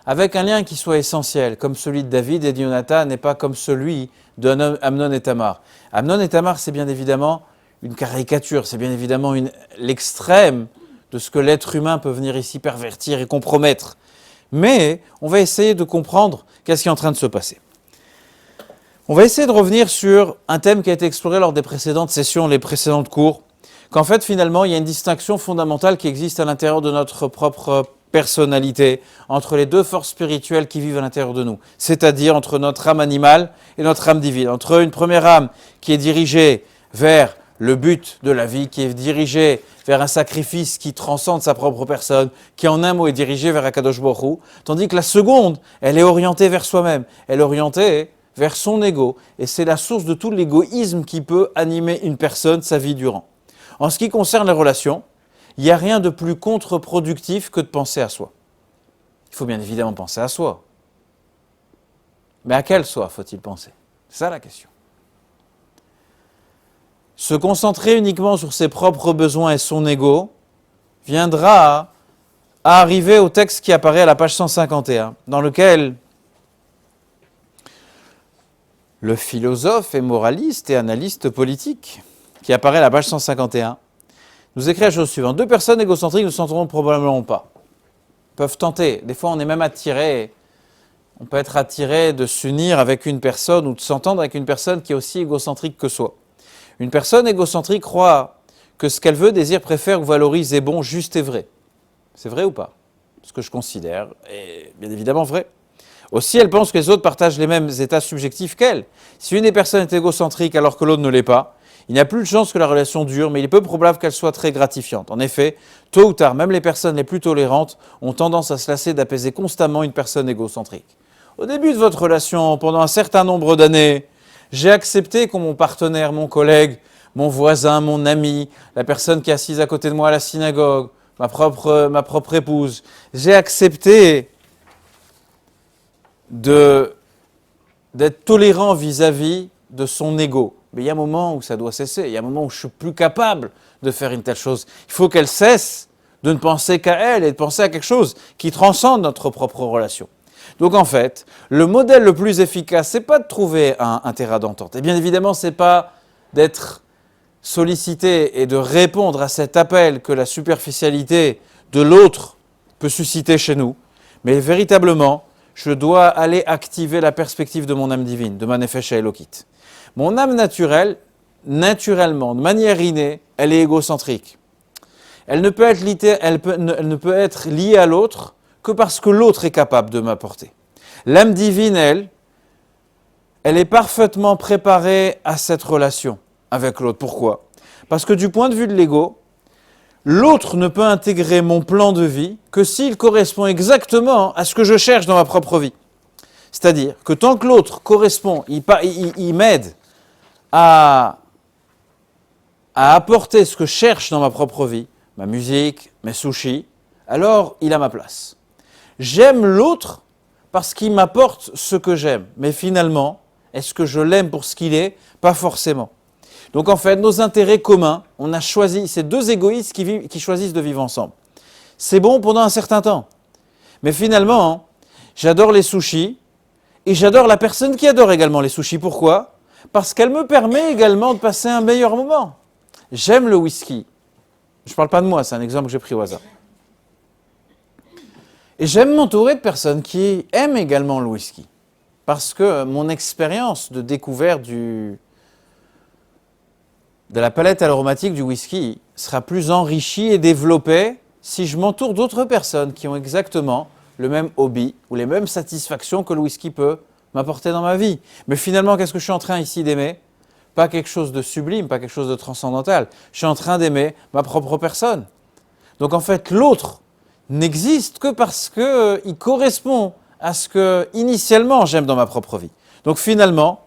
[SPEAKER 1] avec un lien qui soit essentiel, comme celui de David et de Jonathan, et pas comme celui d'Amnon et Tamar. Amnon et Tamar, c'est bien évidemment une caricature, c'est bien évidemment l'extrême de ce que l'être humain peut venir ici pervertir et compromettre. Mais on va essayer de comprendre qu'est-ce qui est en train de se passer. On va essayer de revenir sur un thème qui a été exploré lors des précédentes sessions, les précédentes cours, qu'en fait finalement il y a une distinction fondamentale qui existe à l'intérieur de notre propre personnalité, entre les deux forces spirituelles qui vivent à l'intérieur de nous, c'est-à-dire entre notre âme animale et notre âme divine, entre une première âme qui est dirigée vers le but de la vie, qui est dirigée vers un sacrifice qui transcende sa propre personne, qui en un mot est dirigée vers Akadosh Baruch Hu, tandis que la seconde, elle est orientée vers soi-même, elle est orientée vers son ego, et c'est la source de tout l'égoïsme qui peut animer une personne sa vie durant. En ce qui concerne les relations, il n'y a rien de plus contre-productif que de penser à soi. Il faut bien évidemment penser à soi. Mais à quel soi faut-il penser? C'est ça la question. Se concentrer uniquement sur ses propres besoins et son ego viendra à arriver au texte qui apparaît à la page 151, dans lequel le philosophe et moraliste et analyste politique, qui apparaît à la page 151, nous écrit la chose suivante. Deux personnes égocentriques ne s'entendront probablement pas. Peuvent tenter. Des fois, on est même attiré. On peut être attiré de s'unir avec une personne ou de s'entendre avec une personne qui est aussi égocentrique que soi. Une personne égocentrique croit que ce qu'elle veut, désire, préfère ou valorise est bon, juste et vrai. C'est vrai ou pas? Ce que je considère est bien évidemment vrai. Aussi, elle pense que les autres partagent les mêmes états subjectifs qu'elle. Si une des personnes est égocentrique alors que l'autre ne l'est pas, il n'y a plus de chance que la relation dure, mais il est peu probable qu'elle soit très gratifiante. En effet, tôt ou tard, même les personnes les plus tolérantes ont tendance à se lasser d'apaiser constamment une personne égocentrique. Au début de votre relation, pendant un certain nombre d'années, j'ai accepté que mon partenaire, mon collègue, mon voisin, mon ami, la personne qui est assise à côté de moi à la synagogue, ma propre épouse, j'ai accepté d'être tolérant vis-à-vis de son ego. Mais il y a un moment où ça doit cesser, il y a un moment où je ne suis plus capable de faire une telle chose. Il faut qu'elle cesse de ne penser qu'à elle et de penser à quelque chose qui transcende notre propre relation. Donc en fait, le modèle le plus efficace, ce n'est pas de trouver un terrain d'entente. Et bien évidemment, ce n'est pas d'être sollicité et de répondre à cet appel que la superficialité de l'autre peut susciter chez nous. Mais véritablement, je dois aller activer la perspective de mon âme divine, de ma Nefesh Elokit. Mon âme naturelle, naturellement, de manière innée, elle est égocentrique. Elle ne peut être liée à l'autre que parce que l'autre est capable de m'apporter. L'âme divine, elle est parfaitement préparée à cette relation avec l'autre. Pourquoi? Parce que du point de vue de l'ego, l'autre ne peut intégrer mon plan de vie que s'il correspond exactement à ce que je cherche dans ma propre vie. C'est-à-dire que tant que l'autre correspond, il m'aide à apporter ce que je cherche dans ma propre vie, ma musique, mes sushis, alors il a ma place. J'aime l'autre parce qu'il m'apporte ce que j'aime. Mais finalement, est-ce que je l'aime pour ce qu'il est? Pas forcément. Donc en fait, nos intérêts communs, on a choisi, c'est deux égoïstes qui choisissent de vivre ensemble. C'est bon pendant un certain temps. Mais finalement, j'adore les sushis et j'adore la personne qui adore également les sushis. Pourquoi? Parce qu'elle me permet également de passer un meilleur moment. J'aime le whisky. Je ne parle pas de moi, c'est un exemple que j'ai pris au hasard. Et j'aime m'entourer de personnes qui aiment également le whisky. Parce que mon expérience de découverte de la palette aromatique du whisky sera plus enrichie et développée si je m'entoure d'autres personnes qui ont exactement le même hobby ou les mêmes satisfactions que le whisky peut m'apporter dans ma vie. Mais finalement, qu'est-ce que je suis en train ici d'aimer? Pas quelque chose de sublime, pas quelque chose de transcendantal. Je suis en train d'aimer ma propre personne. Donc en fait, l'autre n'existe que parce qu'il correspond à ce que initialement j'aime dans ma propre vie. Donc finalement,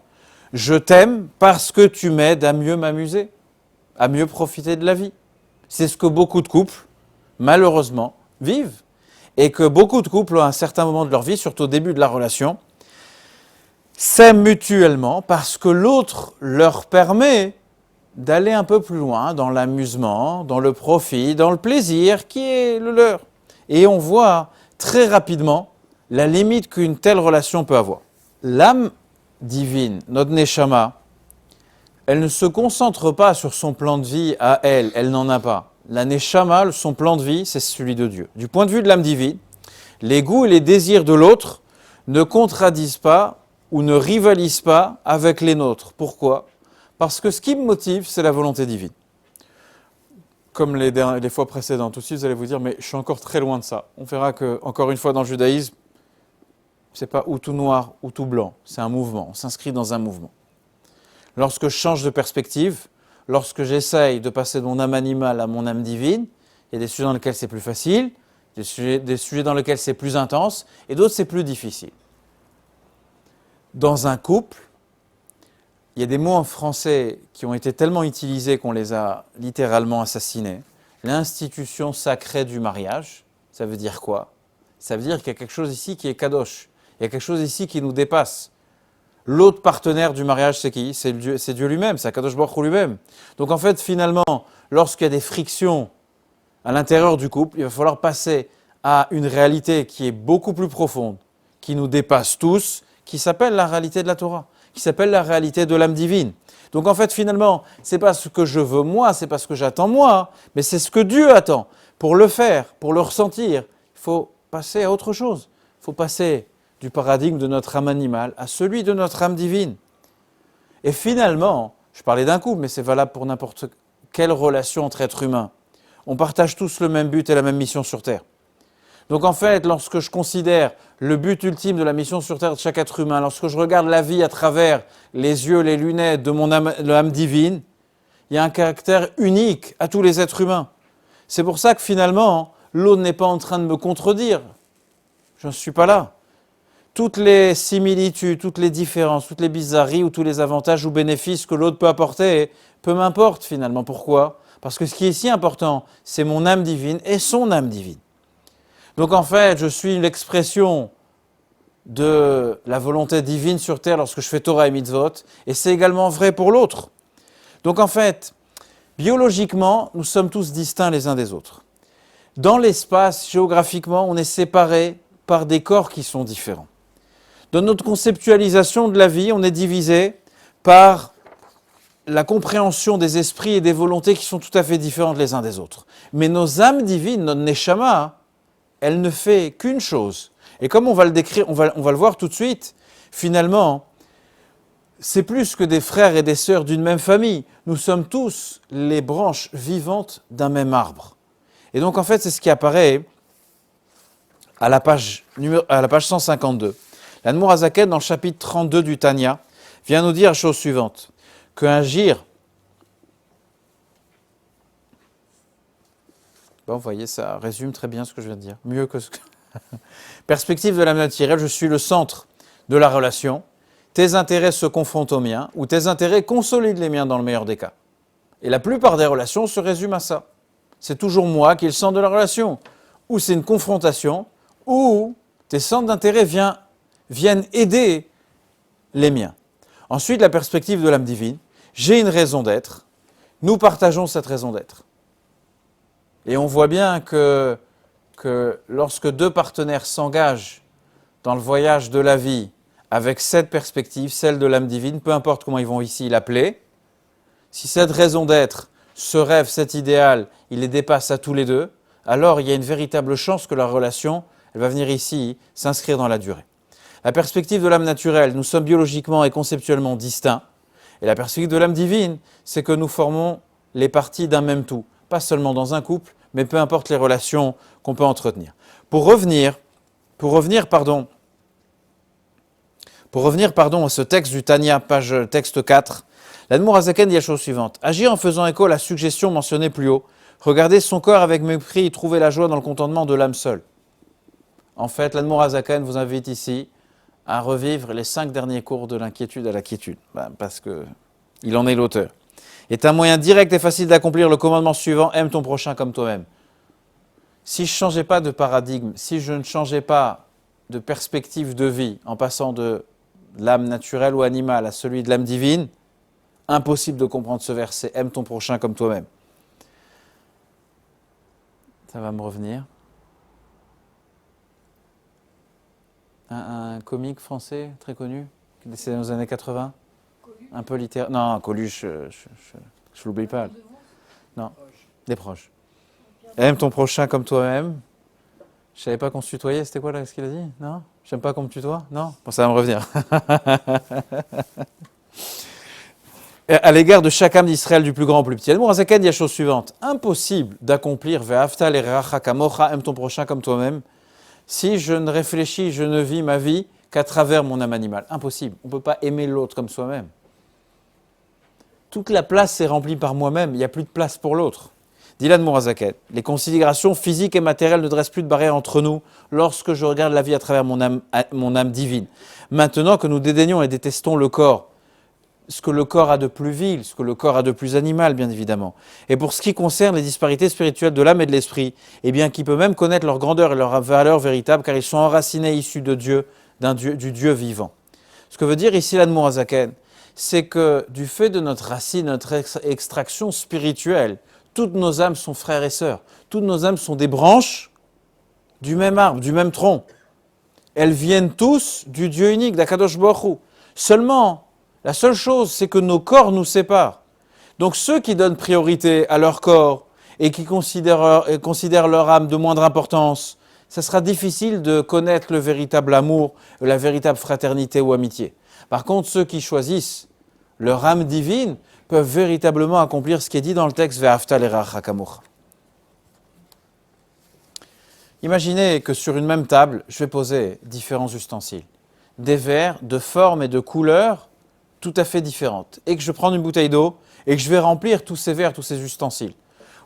[SPEAKER 1] je t'aime parce que tu m'aides à mieux m'amuser, à mieux profiter de la vie. C'est ce que beaucoup de couples, malheureusement, vivent. Et que beaucoup de couples, à un certain moment de leur vie, surtout au début de la relation, s'aiment mutuellement parce que l'autre leur permet d'aller un peu plus loin dans l'amusement, dans le profit, dans le plaisir qui est le leur. Et on voit très rapidement la limite qu'une telle relation peut avoir. L'âme divine, notre Neshama, elle ne se concentre pas sur son plan de vie à elle, elle n'en a pas. La Neshama, son plan de vie, c'est celui de Dieu. Du point de vue de l'âme divine, les goûts et les désirs de l'autre ne contradisent pas ou ne rivalisent pas avec les nôtres. Pourquoi? Parce que ce qui me motive, c'est la volonté divine. Comme les fois précédentes aussi, vous allez vous dire, mais je suis encore très loin de ça. On verra que, encore une fois, dans le judaïsme, c'est pas ou tout noir ou tout blanc, c'est un mouvement, on s'inscrit dans un mouvement. Lorsque je change de perspective, lorsque j'essaye de passer de mon âme animale à mon âme divine, il y a des sujets dans lesquels c'est plus facile, des sujets dans lesquels c'est plus intense, et d'autres c'est plus difficile. Dans un couple, il y a des mots en français qui ont été tellement utilisés qu'on les a littéralement assassinés. L'institution sacrée du mariage, ça veut dire quoi? Ça veut dire qu'il y a quelque chose ici qui est kadosh. Il y a quelque chose ici qui nous dépasse. L'autre partenaire du mariage, c'est qui? C'est Dieu lui-même, c'est Akadosh Baruch Hu lui-même. Donc en fait, finalement, lorsqu'il y a des frictions à l'intérieur du couple, il va falloir passer à une réalité qui est beaucoup plus profonde, qui nous dépasse tous, qui s'appelle la réalité de la Torah, qui s'appelle la réalité de l'âme divine. Donc en fait, finalement, ce n'est pas ce que je veux moi, ce n'est pas ce que j'attends moi, mais c'est ce que Dieu attend. Pour le faire, pour le ressentir, il faut passer à autre chose. Il faut passer du paradigme de notre âme animale à celui de notre âme divine. Et finalement, je parlais d'un couple, mais c'est valable pour n'importe quelle relation entre êtres humains. On partage tous le même but et la même mission sur Terre. Donc en fait, lorsque je considère le but ultime de la mission sur Terre de chaque être humain, lorsque je regarde la vie à travers les yeux, les lunettes de mon âme divine, il y a un caractère unique à tous les êtres humains. C'est pour ça que finalement, l'autre n'est pas en train de me contredire. Je ne suis pas là. Toutes les similitudes, toutes les différences, toutes les bizarreries ou tous les avantages ou bénéfices que l'autre peut apporter, peu m'importe finalement. Pourquoi? Parce que ce qui est si important, c'est mon âme divine et son âme divine. Donc en fait, je suis l'expression de la volonté divine sur terre lorsque je fais Torah et Mitzvot, et c'est également vrai pour l'autre. Donc en fait, biologiquement, nous sommes tous distincts les uns des autres. Dans l'espace, géographiquement, on est séparés par des corps qui sont différents. Dans notre conceptualisation de la vie, on est divisé par la compréhension des esprits et des volontés qui sont tout à fait différentes les uns des autres. Mais nos âmes divines, notre Neshama, elle ne fait qu'une chose. Et comme on va le décrire, on va le voir tout de suite, finalement, c'est plus que des frères et des sœurs d'une même famille. Nous sommes tous les branches vivantes d'un même arbre. Et donc en fait, c'est ce qui apparaît à la page 152. L'Admour Hazaken, dans le chapitre 32 du Tanya, vient nous dire la chose suivante, qu'un gir, bon, vous voyez, ça résume très bien ce que je viens de dire, mieux que ce que... Perspective de l'âme naturelle, je suis le centre de la relation, tes intérêts se confrontent aux miens, ou tes intérêts consolident les miens dans le meilleur des cas. Et la plupart des relations se résument à ça. C'est toujours moi qui est le centre de la relation, ou c'est une confrontation, ou tes centres d'intérêt viennent aider les miens. Ensuite, la perspective de l'âme divine. J'ai une raison d'être. Nous partageons cette raison d'être. Et on voit bien que lorsque deux partenaires s'engagent dans le voyage de la vie avec cette perspective, celle de l'âme divine, peu importe comment ils vont ici l'appeler, si cette raison d'être ce rêve, cet idéal, il les dépasse à tous les deux, alors il y a une véritable chance que leur relation, elle va venir ici s'inscrire dans la durée. La perspective de l'âme naturelle, nous sommes biologiquement et conceptuellement distincts. Et la perspective de l'âme divine, c'est que nous formons les parties d'un même tout. Pas seulement dans un couple, mais peu importe les relations qu'on peut entretenir. Pour revenir à ce texte du Tanya, texte 4, l'Admour Hazaken dit la chose suivante. Agir en faisant écho à la suggestion mentionnée plus haut. Regarder son corps avec mépris et trouver la joie dans le contentement de l'âme seule. En fait, l'Admour Hazaken vous invite ici à revivre les 5 derniers cours de l'inquiétude à la quiétude, parce qu'il en est l'auteur. Est un moyen direct et facile d'accomplir le commandement suivant, aime ton prochain comme toi-même. Si je ne changeais pas de paradigme, si je ne changeais pas de perspective de vie en passant de l'âme naturelle ou animale à celui de l'âme divine, impossible de comprendre ce verset, aime ton prochain comme toi-même. Ça va me revenir. Un comique français très connu, qui est décédé dans les années 80. Coluche. Un peu littéraire. Non, Coluche, je l'oublie pas. Non, des proches. Aime ton prochain comme toi-même. Je savais pas qu'on se tutoyait, c'était quoi là, ce qu'il a dit? Non? J'aime pas qu'on me tutoie? Non? Bon, ça va me revenir. À l'égard de chaque âme d'Israël, du plus grand au plus petit. L'Admour Hazaken dit la chose suivante. Impossible d'accomplir Ve'afta l'ereacha kamocha, aime ton prochain comme toi-même, si je ne réfléchis, je ne vis ma vie qu'à travers mon âme animale. Impossible. On ne peut pas aimer l'autre comme soi-même. Toute la place est remplie par moi-même. Il n'y a plus de place pour l'autre. Dit l'Admour Hazaken. Les considérations physiques et matérielles ne dressent plus de barrière entre nous lorsque je regarde la vie à travers mon âme divine. Maintenant que nous dédaignons et détestons le corps, ce que le corps a de plus vil, ce que le corps a de plus animal, bien évidemment. Et pour ce qui concerne les disparités spirituelles de l'âme et de l'esprit, eh bien, qui peut même connaître leur grandeur et leur valeur véritable, car ils sont enracinés, issus de Dieu, du Dieu vivant. Ce que veut dire ici l'Admour Hazaken, c'est que du fait de notre racine, notre extraction spirituelle, toutes nos âmes sont frères et sœurs. Toutes nos âmes sont des branches du même arbre, du même tronc. Elles viennent tous du Dieu unique, d'Akadosh Baruch Hu. Seulement, la seule chose, c'est que nos corps nous séparent. Donc ceux qui donnent priorité à leur corps et qui considèrent leur âme de moindre importance, ça sera difficile de connaître le véritable amour, la véritable fraternité ou amitié. Par contre, ceux qui choisissent leur âme divine peuvent véritablement accomplir ce qui est dit dans le texte Ve'afta l'ereacha kamocha. Imaginez que sur une même table, je vais poser différents ustensiles. Des verres de forme et de couleur tout à fait différentes. Et que je prends une bouteille d'eau et que je vais remplir tous ces verres, tous ces ustensiles.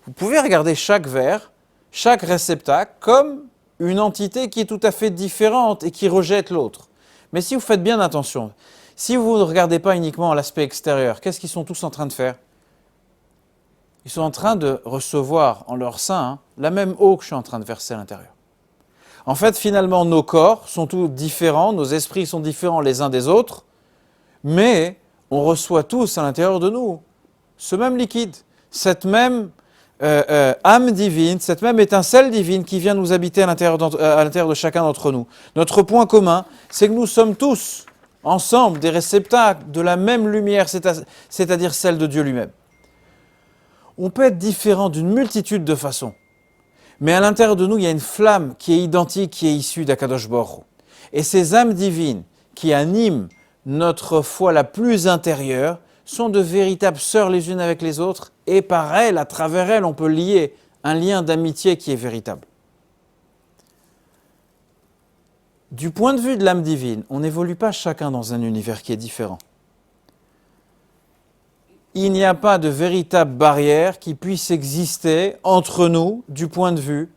[SPEAKER 1] Vous pouvez regarder chaque verre, chaque réceptacle comme une entité qui est tout à fait différente et qui rejette l'autre. Mais si vous faites bien attention, si vous ne regardez pas uniquement l'aspect extérieur, qu'est-ce qu'ils sont tous en train de faire? Ils sont en train de recevoir en leur sein la même eau que je suis en train de verser à l'intérieur. En fait, finalement, nos corps sont tous différents, nos esprits sont différents les uns des autres, mais on reçoit tous à l'intérieur de nous ce même liquide, cette même âme divine, cette même étincelle divine qui vient nous habiter à l'intérieur de chacun d'entre nous. Notre point commun, c'est que nous sommes tous ensemble des réceptacles de la même lumière, c'est-à-dire celle de Dieu lui-même. On peut être différent d'une multitude de façons, mais à l'intérieur de nous, il y a une flamme qui est identique, qui est issue d'Akadosh Baruch Hu. Et ces âmes divines qui animent notre foi la plus intérieure sont de véritables sœurs les unes avec les autres, et par elles, à travers elles, on peut lier un lien d'amitié qui est véritable. Du point de vue de l'âme divine, on n'évolue pas chacun dans un univers qui est différent. Il n'y a pas de véritable barrière qui puisse exister entre nous du point de vue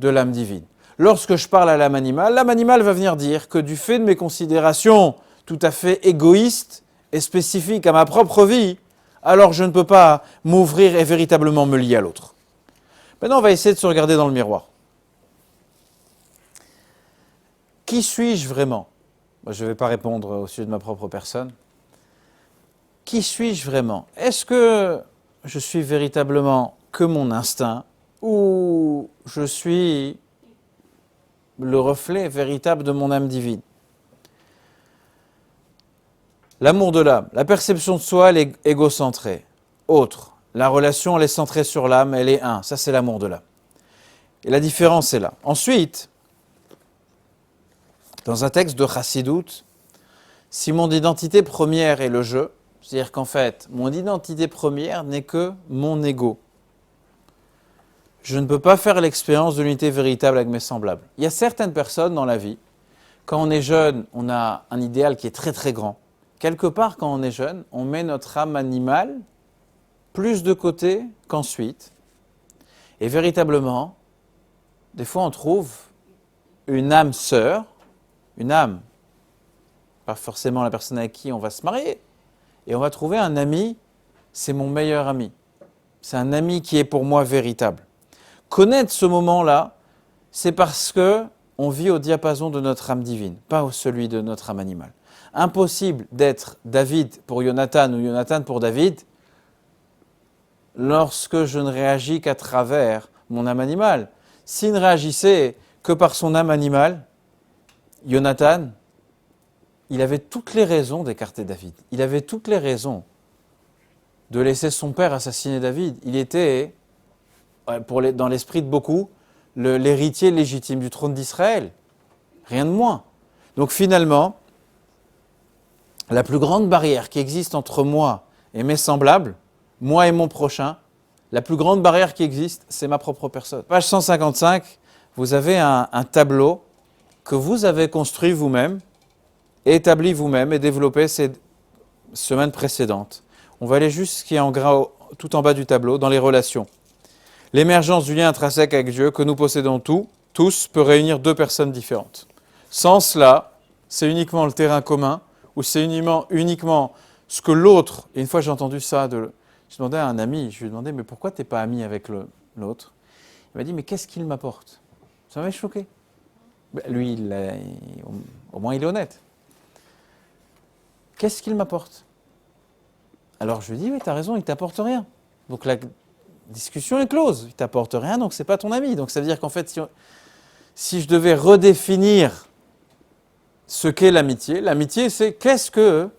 [SPEAKER 1] de l'âme divine. Lorsque je parle à l'âme animale va venir dire que du fait de mes considérations tout à fait égoïstes et spécifiques à ma propre vie, alors je ne peux pas m'ouvrir et véritablement me lier à l'autre. Maintenant, on va essayer de se regarder dans le miroir. Qui suis-je vraiment? Moi, je ne vais pas répondre au sujet de ma propre personne. Qui suis-je vraiment? Est-ce que je suis véritablement que mon instinct ou je suis le reflet véritable de mon âme divine? L'amour de l'âme, la perception de soi, elle est égocentrée, autre. La relation, elle est centrée sur l'âme, elle est un. Ça, c'est l'amour de l'âme. Et la différence est là. Ensuite, dans un texte de Chassidout, si mon identité première est le je, c'est-à-dire qu'en fait, mon identité première n'est que mon ego, je ne peux pas faire l'expérience de l'unité véritable avec mes semblables. Il y a certaines personnes dans la vie, quand on est jeune, on a un idéal qui est très très grand. Quelque part, quand on est jeune, on met notre âme animale plus de côté qu'ensuite. Et véritablement, des fois on trouve une âme sœur, une âme, pas forcément la personne avec qui on va se marier, et on va trouver un ami, c'est mon meilleur ami. C'est un ami qui est pour moi véritable. Connaître ce moment-là, c'est parce que on vit au diapason de notre âme divine, pas celui de notre âme animale. Impossible d'être David pour Jonathan ou Jonathan pour David lorsque je ne réagis qu'à travers mon âme animale. S'il ne réagissait que par son âme animale, Jonathan, il avait toutes les raisons d'écarter David. Il avait toutes les raisons de laisser son père assassiner David. Il était, dans l'esprit de beaucoup, l'héritier légitime du trône d'Israël. Rien de moins. Donc finalement, la plus grande barrière qui existe entre moi et mes semblables, moi et mon prochain, la plus grande barrière qui existe, c'est ma propre personne. Page 155, vous avez un tableau que vous avez construit vous-même, établi vous-même et développé ces semaines précédentes. On va aller juste ce qui est en gras tout en bas du tableau, dans les relations. L'émergence du lien intrinsèque avec Dieu que nous possédons tous peut réunir deux personnes différentes. Sans cela, c'est uniquement le terrain commun ou c'est uniquement ce que l'autre, et une fois j'ai entendu ça, je demandais à un ami, je lui ai demandé mais pourquoi tu n'es pas ami avec l'autre? Il m'a dit mais qu'est-ce qu'il m'apporte? Ça m'avait choqué. Lui, au moins il est honnête. Qu'est-ce qu'il m'apporte? Alors je lui ai dit oui, tu as raison, il ne t'apporte rien. Donc la discussion est close, il ne t'apporte rien, donc ce n'est pas ton ami. Donc ça veut dire qu'en fait, si je devais redéfinir ce qu'est l'amitié, l'amitié c'est qu'est-ce que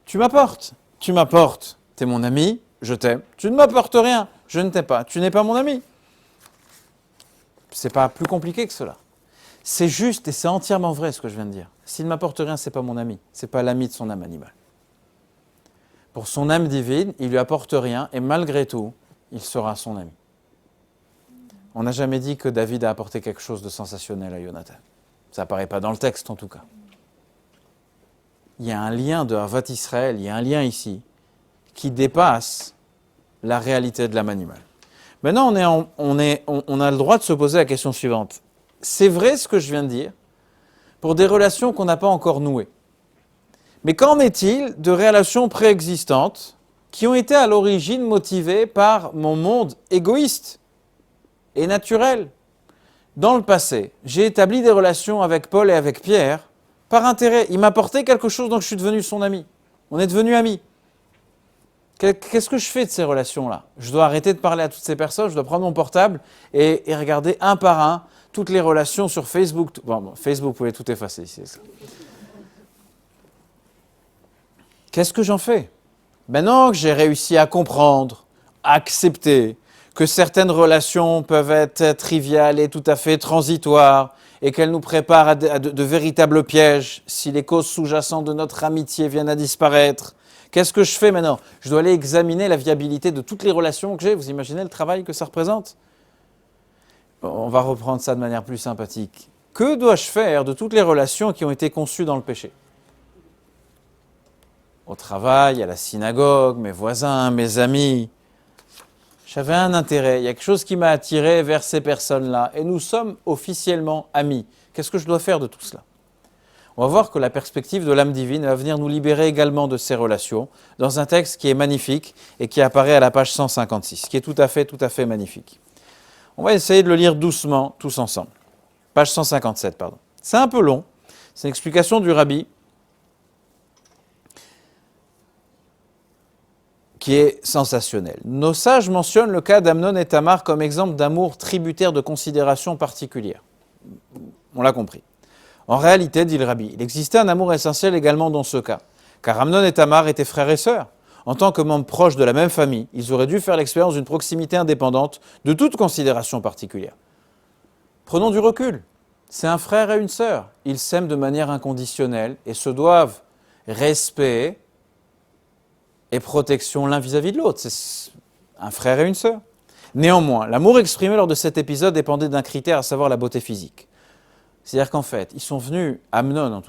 [SPEAKER 1] tu m'apportes? Tu m'apportes, tu es mon ami, je t'aime. Tu ne m'apportes rien, je ne t'aime pas, tu n'es pas mon ami. Ce n'est pas plus compliqué que cela. C'est juste et c'est entièrement vrai ce que je viens de dire. S'il ne m'apporte rien, ce n'est pas mon ami, ce n'est pas l'ami de son âme animale. Pour son âme divine, il ne lui apporte rien et malgré tout, il sera son ami. On n'a jamais dit que David a apporté quelque chose de sensationnel à Jonathan. Ça n'apparaît pas dans le texte en tout cas. Il y a un lien de Havat Israël, il y a un lien ici qui dépasse la réalité de l'âme animale. Maintenant, on a le droit de se poser la question suivante. C'est vrai ce que je viens de dire pour des relations qu'on n'a pas encore nouées. Mais qu'en est-il de relations préexistantes qui ont été à l'origine motivées par mon monde égoïste et naturel? Dans le passé, j'ai établi des relations avec Paul et avec Pierre par intérêt. Il m'apportait quelque chose, donc je suis devenu son ami. On est devenus amis. Qu'est-ce que je fais de ces relations-là? Je dois arrêter de parler à toutes ces personnes, je dois prendre mon portable et regarder un par un toutes les relations sur Facebook. Bon, Facebook, vous pouvez tout effacer ici. Qu'est-ce que j'en fais? Maintenant que j'ai réussi à comprendre, à accepter que certaines relations peuvent être triviales et tout à fait transitoires et qu'elles nous préparent à de véritables pièges si les causes sous-jacentes de notre amitié viennent à disparaître, qu'est-ce que je fais maintenant? Je dois aller examiner la viabilité de toutes les relations que j'ai. Vous imaginez le travail que ça représente? On va reprendre ça de manière plus sympathique. Que dois-je faire de toutes les relations qui ont été conçues dans le péché? Au travail, à la synagogue, mes voisins, mes amis. J'avais un intérêt, il y a quelque chose qui m'a attiré vers ces personnes-là. Et nous sommes officiellement amis. Qu'est-ce que je dois faire de tout cela? On va voir que la perspective de l'âme divine va venir nous libérer également de ces relations dans un texte qui est magnifique et qui apparaît à la page 156, qui est tout à fait magnifique. On va essayer de le lire doucement, tous ensemble. Page 157, pardon. C'est un peu long, c'est une explication du rabbi qui est sensationnelle. Nos sages mentionnent le cas d'Amnon et Tamar comme exemple d'amour tributaire de considération particulière. On l'a compris. En réalité, dit le rabbi, il existait un amour essentiel également dans ce cas, car Amnon et Tamar étaient frères et sœurs. En tant que membres proches de la même famille, ils auraient dû faire l'expérience d'une proximité indépendante de toute considération particulière. Prenons du recul. C'est un frère et une sœur. Ils s'aiment de manière inconditionnelle et se doivent respect et protection l'un vis-à-vis de l'autre. C'est un frère et une sœur. Néanmoins, l'amour exprimé lors de cet épisode dépendait d'un critère, à savoir la beauté physique. C'est-à-dire qu'en fait, ils sont venus, Amnon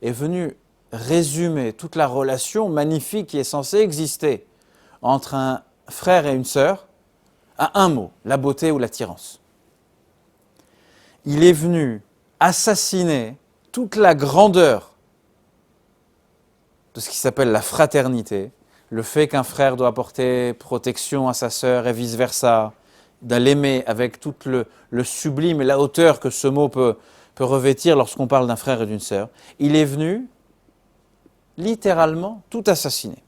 [SPEAKER 1] est venu résumer toute la relation magnifique qui est censée exister entre un frère et une sœur à un mot, la beauté ou l'attirance. Il est venu assassiner toute la grandeur de ce qui s'appelle la fraternité, le fait qu'un frère doit apporter protection à sa sœur et vice-versa, de l'aimer avec tout le sublime et la hauteur que ce mot peut revêtir lorsqu'on parle d'un frère et d'une sœur. Il est venu littéralement tout assassiner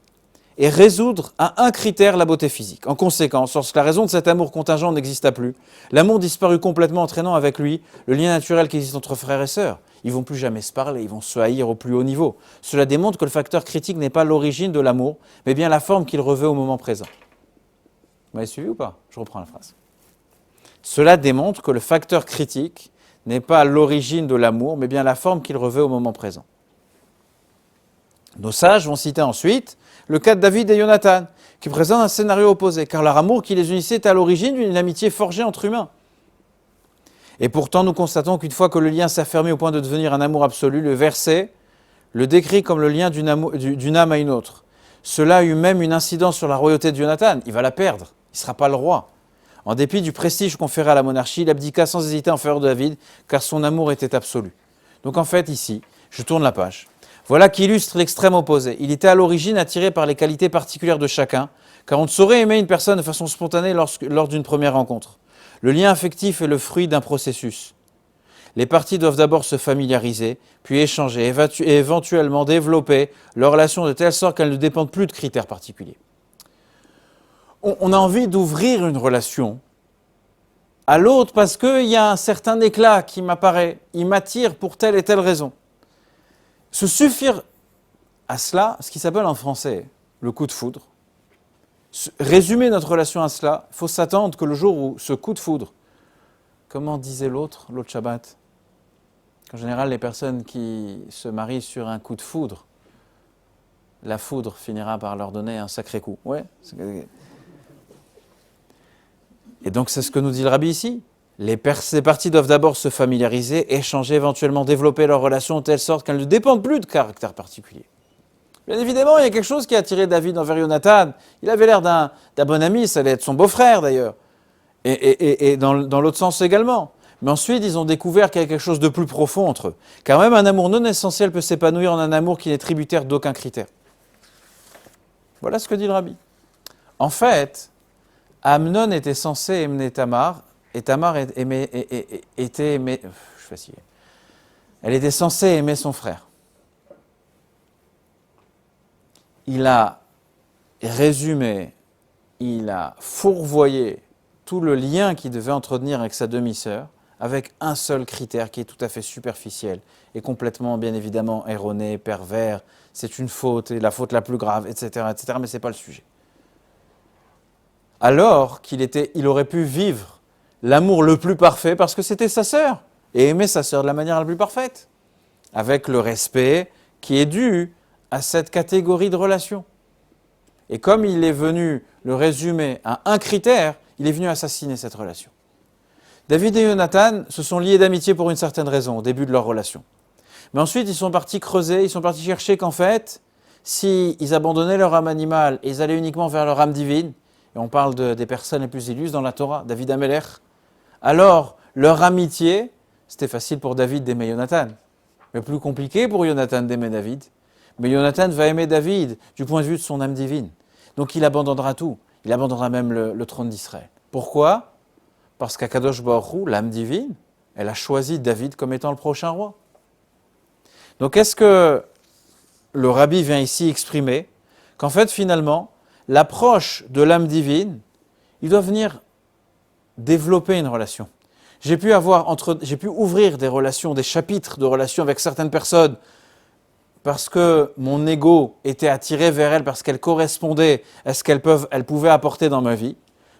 [SPEAKER 1] et résoudre à un critère la beauté physique. En conséquence, lorsque la raison de cet amour contingent n'exista plus, l'amour disparut complètement, entraînant avec lui le lien naturel qui existe entre frères et sœurs. Ils ne vont plus jamais se parler, ils vont se haïr au plus haut niveau. Cela démontre que le facteur critique n'est pas l'origine de l'amour, mais bien la forme qu'il revêt au moment présent. Vous m'avez suivi ou pas? Je reprends la phrase. Cela démontre que le facteur critique n'est pas l'origine de l'amour, mais bien la forme qu'il revêt au moment présent. Nos sages vont citer ensuite le cas de David et Jonathan, qui présente un scénario opposé, car leur amour qui les unissait est à l'origine d'une amitié forgée entre humains. Et pourtant, nous constatons qu'une fois que le lien s'affermit au point de devenir un amour absolu, le verset le décrit comme le lien d'une âme à une autre. Cela a eu même une incidence sur la royauté de Jonathan. Il va la perdre, il ne sera pas le roi. En dépit du prestige conféré à la monarchie, il abdiqua sans hésiter en faveur de David, car son amour était absolu. Donc en fait, ici, je tourne la page. Voilà qui illustre l'extrême opposé. Il était à l'origine attiré par les qualités particulières de chacun, car on ne saurait aimer une personne de façon spontanée lors d'une première rencontre. Le lien affectif est le fruit d'un processus. Les parties doivent d'abord se familiariser, puis échanger et éventuellement développer leur relation de telle sorte qu'elles ne dépendent plus de critères particuliers. On a envie d'ouvrir une relation à l'autre parce qu'il y a un certain éclat qui m'apparaît, il m'attire pour telle et telle raison. Se suffire à cela, ce qui s'appelle en français le coup de foudre, résumer notre relation à cela, il faut s'attendre que le jour où ce coup de foudre, comment disait l'autre Shabbat, qu'en général les personnes qui se marient sur un coup de foudre, la foudre finira par leur donner un sacré coup. Ouais. Et donc c'est ce que nous dit le Rabbi ici. Les parties doivent d'abord se familiariser, échanger, éventuellement développer leur relation de telle sorte qu'elles ne dépendent plus de caractère particulier. Bien évidemment, il y a quelque chose qui a attiré David envers Jonathan. Il avait l'air d'un bon ami, ça allait être son beau-frère d'ailleurs. Et dans l'autre sens également. Mais ensuite, ils ont découvert qu'il y a quelque chose de plus profond entre eux. Car même un amour non essentiel peut s'épanouir en un amour qui n'est tributaire d'aucun critère. Voilà ce que dit le Rabbi. En fait, Amnon était censé aimer Tamar, et Tamar était aimée. Je suis fatigué. Elle était censée aimer son frère. Il a résumé, il a fourvoyé tout le lien qu'il devait entretenir avec sa demi-sœur avec un seul critère qui est tout à fait superficiel et complètement, bien évidemment, erroné, pervers. C'est une faute, et la faute la plus grave, etc., mais ce n'est pas le sujet. Alors il aurait pu vivre l'amour le plus parfait parce que c'était sa sœur, et aimer sa sœur de la manière la plus parfaite, avec le respect qui est dû à cette catégorie de relation. Et comme il est venu le résumer à un critère, il est venu assassiner cette relation. David et Jonathan se sont liés d'amitié pour une certaine raison, au début de leur relation. Mais ensuite, ils sont partis creuser, ils sont partis chercher qu'en fait, s'ils abandonnaient leur âme animale et ils allaient uniquement vers leur âme divine, et on parle des personnes les plus illustres dans la Torah, David Amelech, alors leur amitié, c'était facile pour David d'aimer Jonathan, mais plus compliqué pour Jonathan d'aimer David. Mais Jonathan va aimer David du point de vue de son âme divine. Donc il abandonnera tout, il abandonnera même le trône d'Israël. Pourquoi ? Parce qu'Akadosh Baruch Hu, l'âme divine, elle a choisi David comme étant le prochain roi. Donc est-ce que le Rabbi vient ici exprimer qu'en fait finalement, l'approche de l'âme divine, il doit venir développer une relation. J'ai pu ouvrir des relations, des chapitres de relations avec certaines personnes parce que mon ego était attiré vers elle, parce qu'elle correspondait à ce qu'elle pouvait apporter dans ma vie.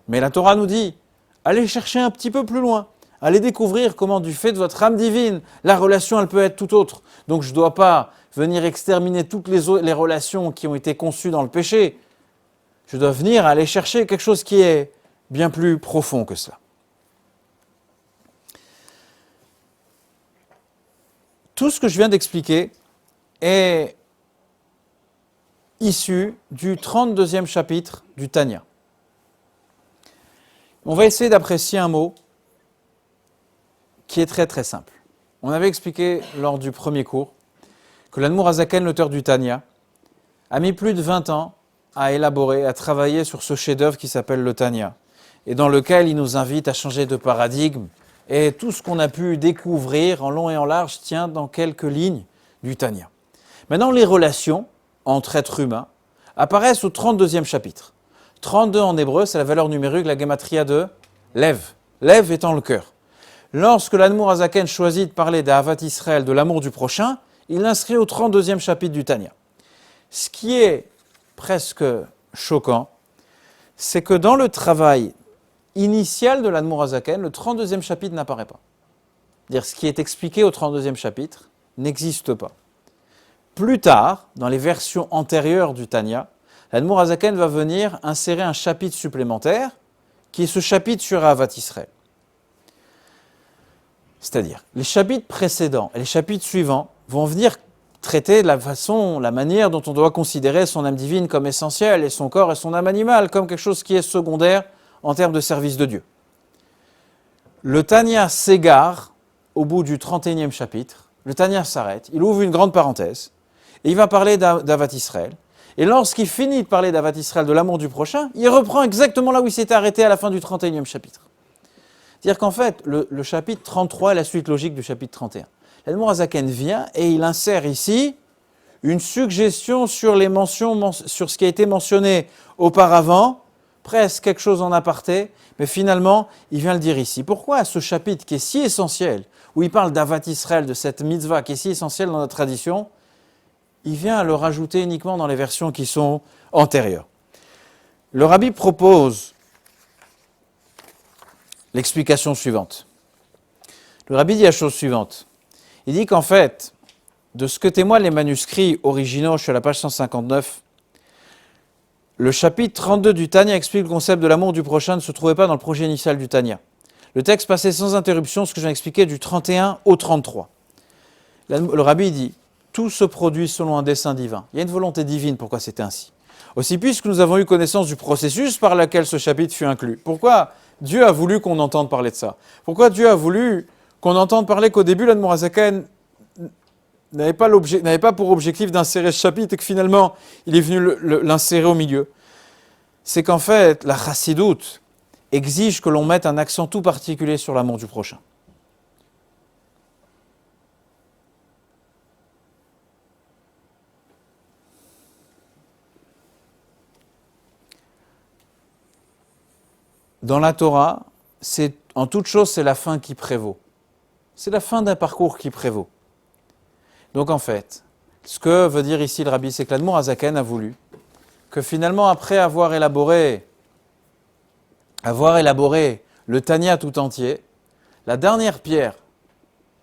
[SPEAKER 1] Mais la Torah nous dit, allez chercher un petit peu plus loin, allez découvrir comment du fait de votre âme divine, la relation elle peut être tout autre. Donc je ne dois pas venir exterminer toutes les relations qui ont été conçues dans le péché. Je dois venir aller chercher quelque chose qui est bien plus profond que cela. Tout ce que je viens d'expliquer est issu du 32e chapitre du Tanya. On va essayer d'apprécier un mot qui est très très simple. On avait expliqué lors du premier cours que l'Admour HaZaken, l'auteur du Tanya, a mis plus de 20 ans à élaborer, à travailler sur ce chef-d'œuvre qui s'appelle le Tanya, et dans lequel il nous invite à changer de paradigme, et tout ce qu'on a pu découvrir en long et en large tient dans quelques lignes du Tanya. Maintenant, les relations entre êtres humains apparaissent au 32e chapitre. 32 en hébreu, c'est la valeur numérique, la gematria de Lev. Lev étant le cœur. Lorsque l'Admour HaZaken choisit de parler d'Ahavat Israël, de l'amour du prochain, il l'inscrit au 32e chapitre du Tanya. Ce qui est presque choquant, c'est que dans le travail initial de l'Admour HaZaken, le 32e chapitre n'apparaît pas. C'est-à-dire ce qui est expliqué au 32e chapitre n'existe pas. Plus tard, dans les versions antérieures du Tanya, l'Admour HaZaken va venir insérer un chapitre supplémentaire qui est ce chapitre sur Ahavat Israël. C'est-à-dire, les chapitres précédents et les chapitres suivants vont venir traiter de la manière dont on doit considérer son âme divine comme essentielle et son corps et son âme animale comme quelque chose qui est secondaire en termes de service de Dieu. Le Tanya s'égare au bout du 31e chapitre, le Tanya s'arrête, il ouvre une grande parenthèse et il va parler d'Ahavat Israël. Et lorsqu'il finit de parler d'Ahavat Israël, de l'amour du prochain, il reprend exactement là où il s'était arrêté à la fin du 31e chapitre. C'est-à-dire qu'en fait, le chapitre 33 est la suite logique du chapitre 31. L'Admour HaZaken vient et il insère ici une suggestion sur les mentions, sur ce qui a été mentionné auparavant, presque quelque chose en aparté, mais finalement, il vient le dire ici. Pourquoi ce chapitre qui est si essentiel, où il parle d'Ahavat Israël, de cette mitzvah qui est si essentielle dans notre tradition, il vient le rajouter uniquement dans les versions qui sont antérieures. Le Rabbi propose l'explication suivante. Le Rabbi dit la chose suivante. Il dit qu'en fait, de ce que témoignent les manuscrits originaux, je suis à la page 159, le chapitre 32 du Tanya explique le concept de l'amour du prochain ne se trouvait pas dans le projet initial du Tanya. Le texte passait sans interruption, ce que j'ai expliqué du 31 au 33. Le Rabbi dit, tout se produit selon un dessein divin. Il y a une volonté divine, pourquoi c'était ainsi. Aussi puisque nous avons eu connaissance du processus par lequel ce chapitre fut inclus. Pourquoi Dieu a voulu qu'on entende parler de ça? Pourquoi Dieu a voulu qu'on entende parler qu'au début, l'Admour HaZaken n'avait pas pour objectif d'insérer ce chapitre et que finalement, il est venu l'insérer au milieu? C'est qu'en fait, la chassidoute exige que l'on mette un accent tout particulier sur l'amour du prochain. Dans la Torah, en toute chose, c'est la fin qui prévaut. C'est la fin d'un parcours qui prévaut. Donc en fait, ce que veut dire ici le Rabbi, c'est que l'Admour HaZaken a voulu que finalement, après avoir élaboré le Tanya tout entier, la dernière pierre,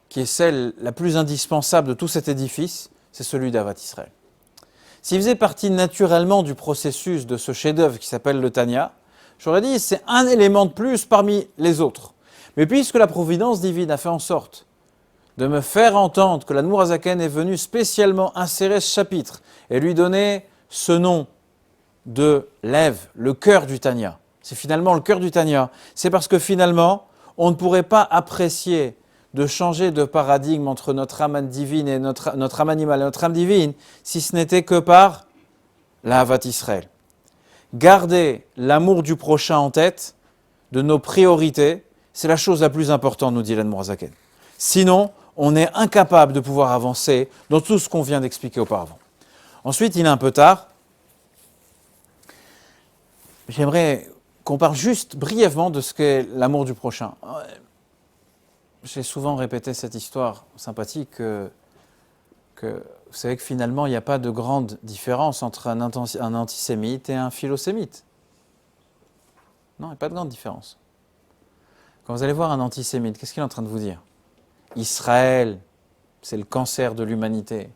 [SPEAKER 1] qui est celle la plus indispensable de tout cet édifice, c'est celui d'Ahavat Israël. S'il faisait partie naturellement du processus de ce chef-d'œuvre qui s'appelle le Tanya, j'aurais dit c'est un élément de plus parmi les autres. Mais puisque la providence divine a fait en sorte de me faire entendre que l'Admour HaZaken est venu spécialement insérer ce chapitre et lui donner ce nom de Lev, le cœur du Tanya. C'est finalement le cœur du Tanya. C'est parce que finalement, on ne pourrait pas apprécier de changer de paradigme entre notre âme divine et notre âme animale et notre âme divine si ce n'était que par l'Ahavat Israël. Garder l'amour du prochain en tête de nos priorités, c'est la chose la plus importante, nous dit l'Admour HaZaken. Sinon, on est incapable de pouvoir avancer dans tout ce qu'on vient d'expliquer auparavant. Ensuite, il est un peu tard. J'aimerais qu'on parle juste brièvement de ce qu'est l'amour du prochain. J'ai souvent répété cette histoire sympathique que que vous savez que finalement, il n'y a pas de grande différence entre un antisémite et un philosémite. Non, il n'y a pas de grande différence. Quand vous allez voir un antisémite, qu'est-ce qu'il est en train de vous dire? Israël, c'est le cancer de l'humanité.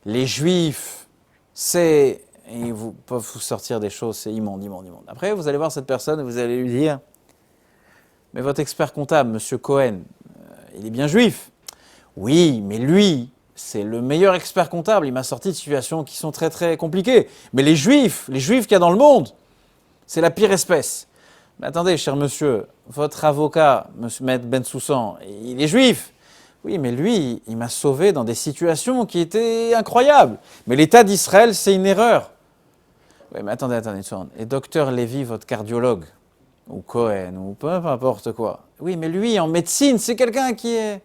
[SPEAKER 1] Les Juifs, c'est... Et ils peuvent vous sortir des choses, c'est immonde, immonde, immonde. Après, vous allez voir cette personne et vous allez lui dire, mais votre expert comptable, M. Cohen, il est bien juif. Oui, mais lui, c'est le meilleur expert comptable. Il m'a sorti de situations qui sont très, très compliquées. Mais les Juifs qu'il y a dans le monde, c'est la pire espèce. Mais attendez, cher monsieur, votre avocat, M. Maître Bensoussan, il est juif. Oui, mais lui, il m'a sauvé dans des situations qui étaient incroyables. Mais l'État d'Israël, c'est une erreur. Oui, mais attendez une seconde. Et docteur Lévy, votre cardiologue, ou Cohen, ou peu importe quoi. Oui, mais lui, en médecine, c'est quelqu'un qui est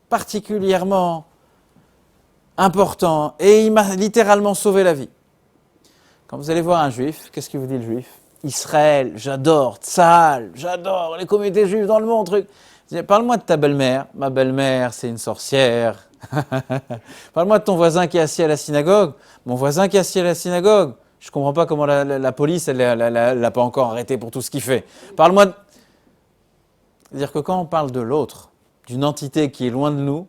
[SPEAKER 1] particulièrement important. Et il m'a littéralement sauvé la vie. Quand vous allez voir un juif, qu'est-ce qu'il vous dit le juif? Israël, j'adore, Tzahal, j'adore les communautés juives dans le monde, truc. Parle-moi de ta belle-mère. Ma belle-mère, c'est une sorcière. Parle-moi de ton voisin qui est assis à la synagogue. Mon voisin qui est assis à la synagogue. Je ne comprends pas comment la police, elle l'a pas encore arrêté pour tout ce qu'il fait. Parle-moi de... C'est-à-dire que quand on parle de l'autre, d'une entité qui est loin de nous,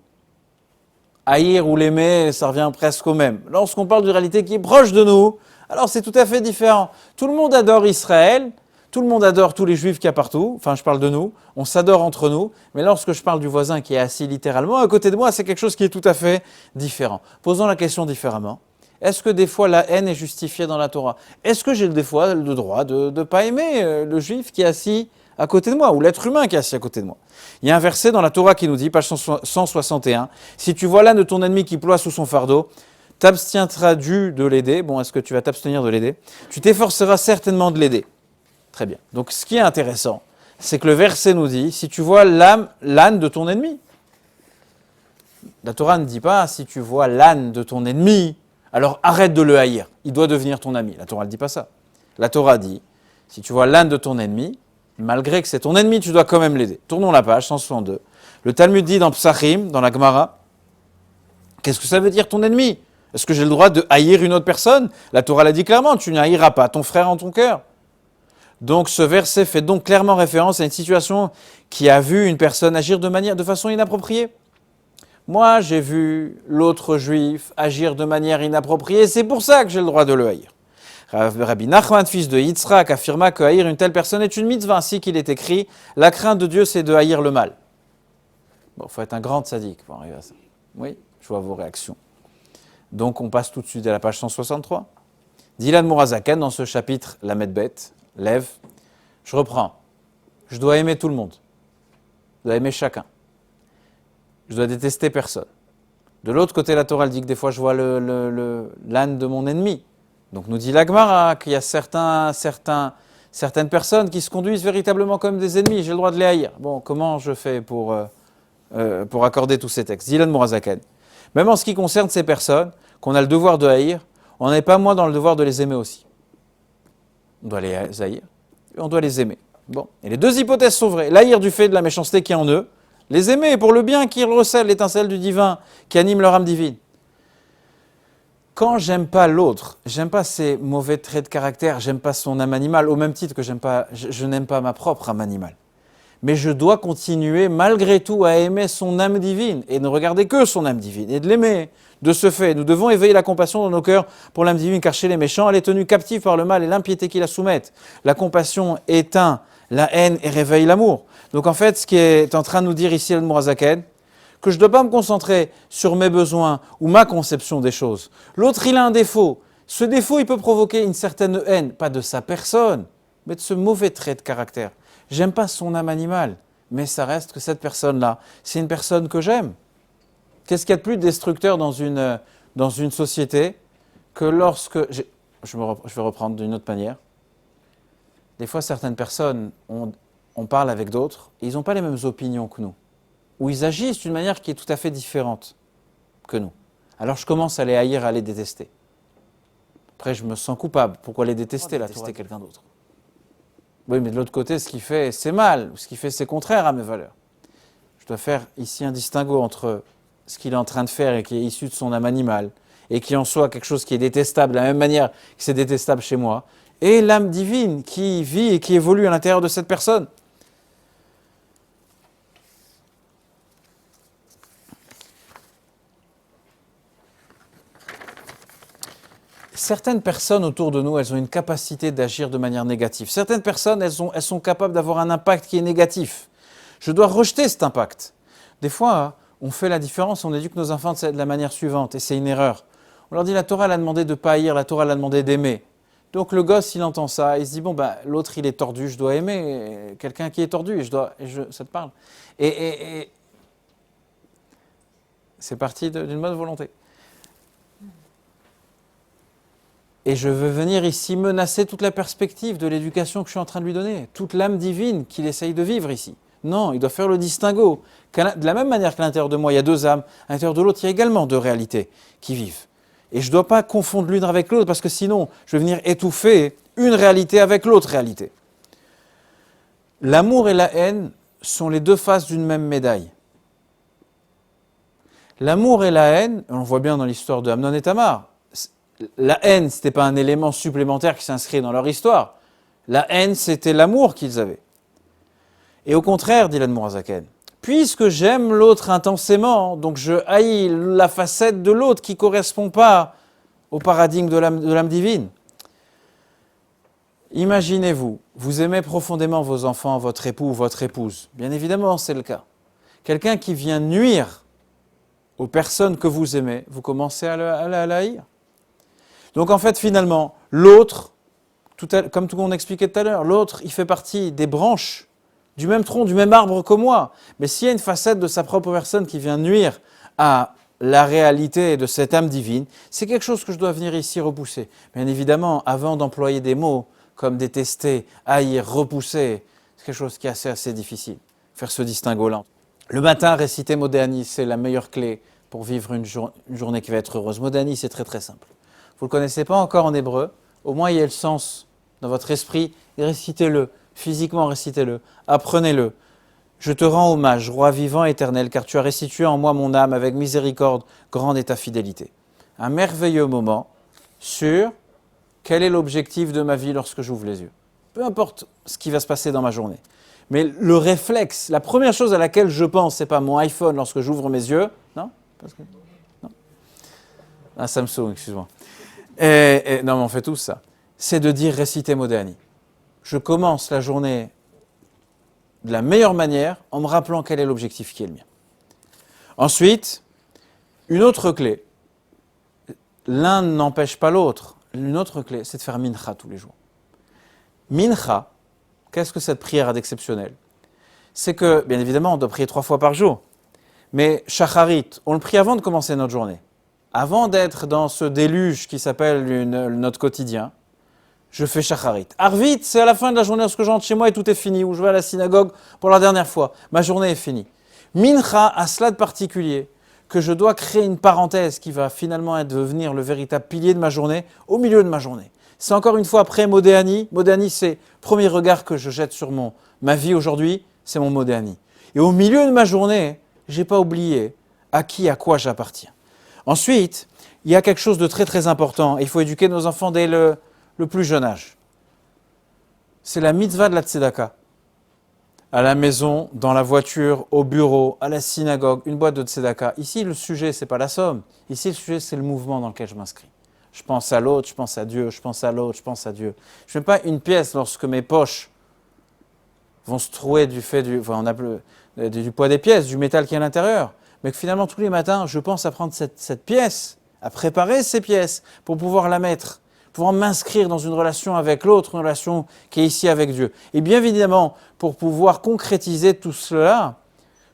[SPEAKER 1] haïr ou l'aimer, ça revient presque au même. Lorsqu'on parle d'une réalité qui est proche de nous, alors c'est tout à fait différent. Tout le monde adore Israël, tout le monde adore tous les juifs qu'il y a partout, enfin je parle de nous, on s'adore entre nous, mais lorsque je parle du voisin qui est assis littéralement à côté de moi, c'est quelque chose qui est tout à fait différent. Posons la question différemment. Est-ce que des fois la haine est justifiée dans la Torah? Est-ce que j'ai des fois le droit de ne pas aimer le juif qui est assis à côté de moi, ou l'être humain qui est assis à côté de moi? Il y a un verset dans la Torah qui nous dit, page 161, « Si tu vois l'un de ton ennemi qui ploie sous son fardeau, t'abstiendras-tu de l'aider ?» Bon, est-ce que tu vas t'abstenir de l'aider? Tu t'efforceras certainement de l'aider. Très bien. Donc, ce qui est intéressant, c'est que le verset nous dit, si tu vois l'âne de ton ennemi. La Torah ne dit pas, si tu vois l'âne de ton ennemi, alors arrête de le haïr, il doit devenir ton ami. La Torah ne dit pas ça. La Torah dit, si tu vois l'âne de ton ennemi, malgré que c'est ton ennemi, tu dois quand même l'aider. Tournons la page, 162. Le Talmud dit dans Psachim, dans la Gemara, qu'est-ce que ça veut dire ton ennemi? Est-ce que j'ai le droit de haïr une autre personne? La Torah l'a dit clairement, tu n'haïras pas ton frère en ton cœur. Donc ce verset fait donc clairement référence à une situation qui a vu une personne agir de façon inappropriée. Moi, j'ai vu l'autre juif agir de manière inappropriée, c'est pour ça que j'ai le droit de le haïr. Rabbi Nachman, fils de Yitzhak, affirma que haïr une telle personne est une mitzvah, ainsi qu'il est écrit, la crainte de Dieu, c'est de haïr le mal. Bon, il faut être un grand tzaddik pour arriver à ça. Oui, je vois vos réactions. Donc on passe tout de suite à la page 163. Dylan Mourazakan, dans ce chapitre, la Medbet, lève, je reprends. Je dois aimer tout le monde. Je dois aimer chacun. Je dois détester personne. De l'autre côté, la Torah dit que des fois je vois l'âne de mon ennemi. Donc nous dit la Gemara qu'il y a certaines personnes qui se conduisent véritablement comme des ennemis. J'ai le droit de les haïr. Bon, comment je fais pour accorder tous ces textes? Dylan Mourazakan. Même en ce qui concerne ces personnes qu'on a le devoir de haïr, on n'est pas moins dans le devoir de les aimer aussi. On doit les haïr et on doit les aimer. Bon, et les deux hypothèses sont vraies. L'haïr du fait de la méchanceté qui est en eux, les aimer pour le bien qui recèle l'étincelle du divin, qui anime leur âme divine. Quand j'aime pas l'autre, j'aime pas ses mauvais traits de caractère, j'aime pas son âme animale, au même titre que je n'aime pas ma propre âme animale. Mais je dois continuer malgré tout à aimer son âme divine et ne regarder que son âme divine et de l'aimer. De ce fait, nous devons éveiller la compassion dans nos cœurs pour l'âme divine, car chez les méchants, elle est tenue captive par le mal et l'impiété qui la soumettent. La compassion éteint la haine et réveille l'amour. Donc en fait, ce qui est en train de nous dire ici Al-Mourazaken, que je ne dois pas me concentrer sur mes besoins ou ma conception des choses. L'autre, il a un défaut. Ce défaut, il peut provoquer une certaine haine, pas de sa personne, mais de ce mauvais trait de caractère. J'aime pas son âme animale, mais ça reste que cette personne-là, c'est une personne que j'aime. Qu'est-ce qu'il y a de plus destructeur dans une société que lorsque... Je vais reprendre d'une autre manière. Des fois, certaines personnes, on parle avec d'autres, et ils n'ont pas les mêmes opinions que nous. Ou ils agissent d'une manière qui est tout à fait différente que nous. Alors je commence à les haïr, à les détester. Après, je me sens coupable. Pourquoi les détester, là, détester quelqu'un d'autre? Oui, mais de l'autre côté, ce qu'il fait, c'est mal. Ce qu'il fait, c'est contraire à mes valeurs. Je dois faire ici un distinguo entre ce qu'il est en train de faire et qui est issu de son âme animale, et qui en soit quelque chose qui est détestable, de la même manière que c'est détestable chez moi, et l'âme divine qui vit et qui évolue à l'intérieur de cette personne. Certaines personnes autour de nous, elles ont une capacité d'agir de manière négative. Certaines personnes, elles sont capables d'avoir un impact qui est négatif. Je dois rejeter cet impact. Des fois, on fait la différence, on éduque nos enfants de la manière suivante, et c'est une erreur. On leur dit, la Torah, elle a demandé de ne pas haïr, la Torah, elle a demandé d'aimer. Donc le gosse, il entend ça, il se dit, bon, ben, l'autre, il est tordu, je dois aimer quelqu'un qui est tordu, ça te parle. Et c'est parti d'une bonne volonté. Et je veux venir ici menacer toute la perspective de l'éducation que je suis en train de lui donner, toute l'âme divine qu'il essaye de vivre ici. Non, il doit faire le distinguo. De la même manière qu'à l'intérieur de moi, il y a deux âmes, à l'intérieur de l'autre, il y a également deux réalités qui vivent. Et je ne dois pas confondre l'une avec l'autre, parce que sinon, je vais venir étouffer une réalité avec l'autre réalité. L'amour et la haine sont les deux faces d'une même médaille. L'amour et la haine, on le voit bien dans l'histoire de Amnon et Tamar, la haine, ce n'était pas un élément supplémentaire qui s'inscrit dans leur histoire. La haine, c'était l'amour qu'ils avaient. Et au contraire, dit l'Admour HaZaken, puisque j'aime l'autre intensément, donc je haïs la facette de l'autre qui ne correspond pas au paradigme de l'âme divine. Imaginez-vous, vous aimez profondément vos enfants, votre époux ou votre épouse. Bien évidemment, c'est le cas. Quelqu'un qui vient nuire aux personnes que vous aimez, vous commencez à la haïr. Donc en fait, finalement, l'autre, comme tout le monde expliquait tout à l'heure, l'autre, il fait partie des branches du même tronc, du même arbre que moi. Mais s'il y a une facette de sa propre personne qui vient nuire à la réalité de cette âme divine, c'est quelque chose que je dois venir ici repousser. Bien évidemment, avant d'employer des mots comme détester, haïr, repousser, c'est quelque chose qui est assez difficile, faire ce distinguo-là. Le matin, réciter Modéani, c'est la meilleure clé pour vivre une journée qui va être heureuse. Modéani, c'est très très simple. Vous ne le connaissez pas encore en hébreu, au moins il y a le sens dans votre esprit, et récitez-le, physiquement récitez-le, apprenez-le. Je te rends hommage, roi vivant éternel, car tu as restitué en moi mon âme avec miséricorde, grande est ta fidélité. Un merveilleux moment sur quel est l'objectif de ma vie lorsque j'ouvre les yeux. Peu importe ce qui va se passer dans ma journée. Mais le réflexe, la première chose à laquelle je pense, ce n'est pas mon iPhone lorsque j'ouvre mes yeux, non, non. Un Samsung, excuse-moi. Non, mais on fait tous ça. C'est de dire réciter Modéani. Je commence la journée de la meilleure manière en me rappelant quel est l'objectif qui est le mien. Ensuite, une autre clé. L'un n'empêche pas l'autre. Une autre clé, c'est de faire mincha tous les jours. Mincha, qu'est-ce que cette prière a d'exceptionnel? C'est que, bien évidemment, on doit prier 3 fois par jour. Mais shacharit, on le prie avant de commencer notre journée. Avant d'être dans ce déluge qui s'appelle notre quotidien, je fais shacharit. Arvit, c'est à la fin de la journée lorsque je rentre chez moi et tout est fini, ou je vais à la synagogue pour la dernière fois. Ma journée est finie. Mincha a cela de particulier que je dois créer une parenthèse qui va finalement devenir le véritable pilier de ma journée, au milieu de ma journée. C'est encore une fois après Modéani. Modéani, c'est le premier regard que je jette sur ma vie aujourd'hui, c'est mon Modéani. Et au milieu de ma journée, je n'ai pas oublié à quoi j'appartiens. Ensuite, il y a quelque chose de très très important. Il faut éduquer nos enfants dès le plus jeune âge. C'est la mitzvah de la tzedaka. À la maison, dans la voiture, au bureau, à la synagogue, une boîte de tzedaka. Ici, le sujet, ce n'est pas la somme. Ici, le sujet, c'est le mouvement dans lequel je m'inscris. Je pense à l'autre, je pense à Dieu, je pense à l'autre, je pense à Dieu. Je ne fais pas une pièce lorsque mes poches vont se trouer du poids des pièces, du métal qui est à l'intérieur. Mais que finalement, tous les matins, je pense à prendre cette pièce, à préparer ces pièces pour pouvoir la mettre, pouvoir m'inscrire dans une relation avec l'autre, une relation qui est ici avec Dieu. Et bien évidemment, pour pouvoir concrétiser tout cela,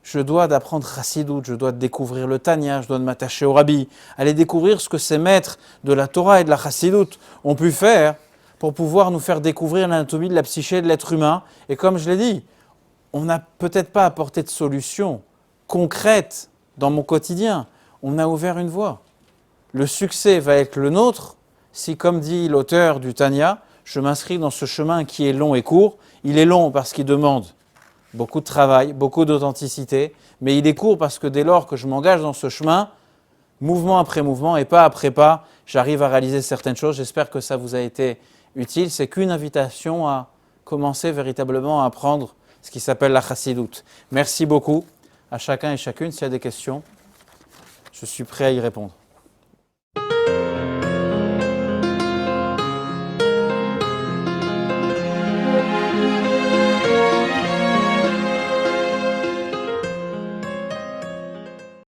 [SPEAKER 1] je dois d'apprendre Chassidut, je dois découvrir le Tanya, je dois m'attacher au Rabbi, aller découvrir ce que ces maîtres de la Torah et de la Chassidut ont pu faire pour pouvoir nous faire découvrir l'anatomie de la psyché de l'être humain. Et comme je l'ai dit, on n'a peut-être pas apporté de solution concrète dans mon quotidien. On a ouvert une voie. Le succès va être le nôtre si, comme dit l'auteur du Tanya, je m'inscris dans ce chemin qui est long et court. Il est long parce qu'il demande beaucoup de travail, beaucoup d'authenticité, mais il est court parce que dès lors que je m'engage dans ce chemin, mouvement après mouvement et pas après pas, j'arrive à réaliser certaines choses. J'espère que ça vous a été utile. C'est qu'une invitation à commencer véritablement à apprendre ce qui s'appelle la chassidoute. Merci beaucoup à chacun et chacune. S'il y a des questions, je suis prêt à y répondre.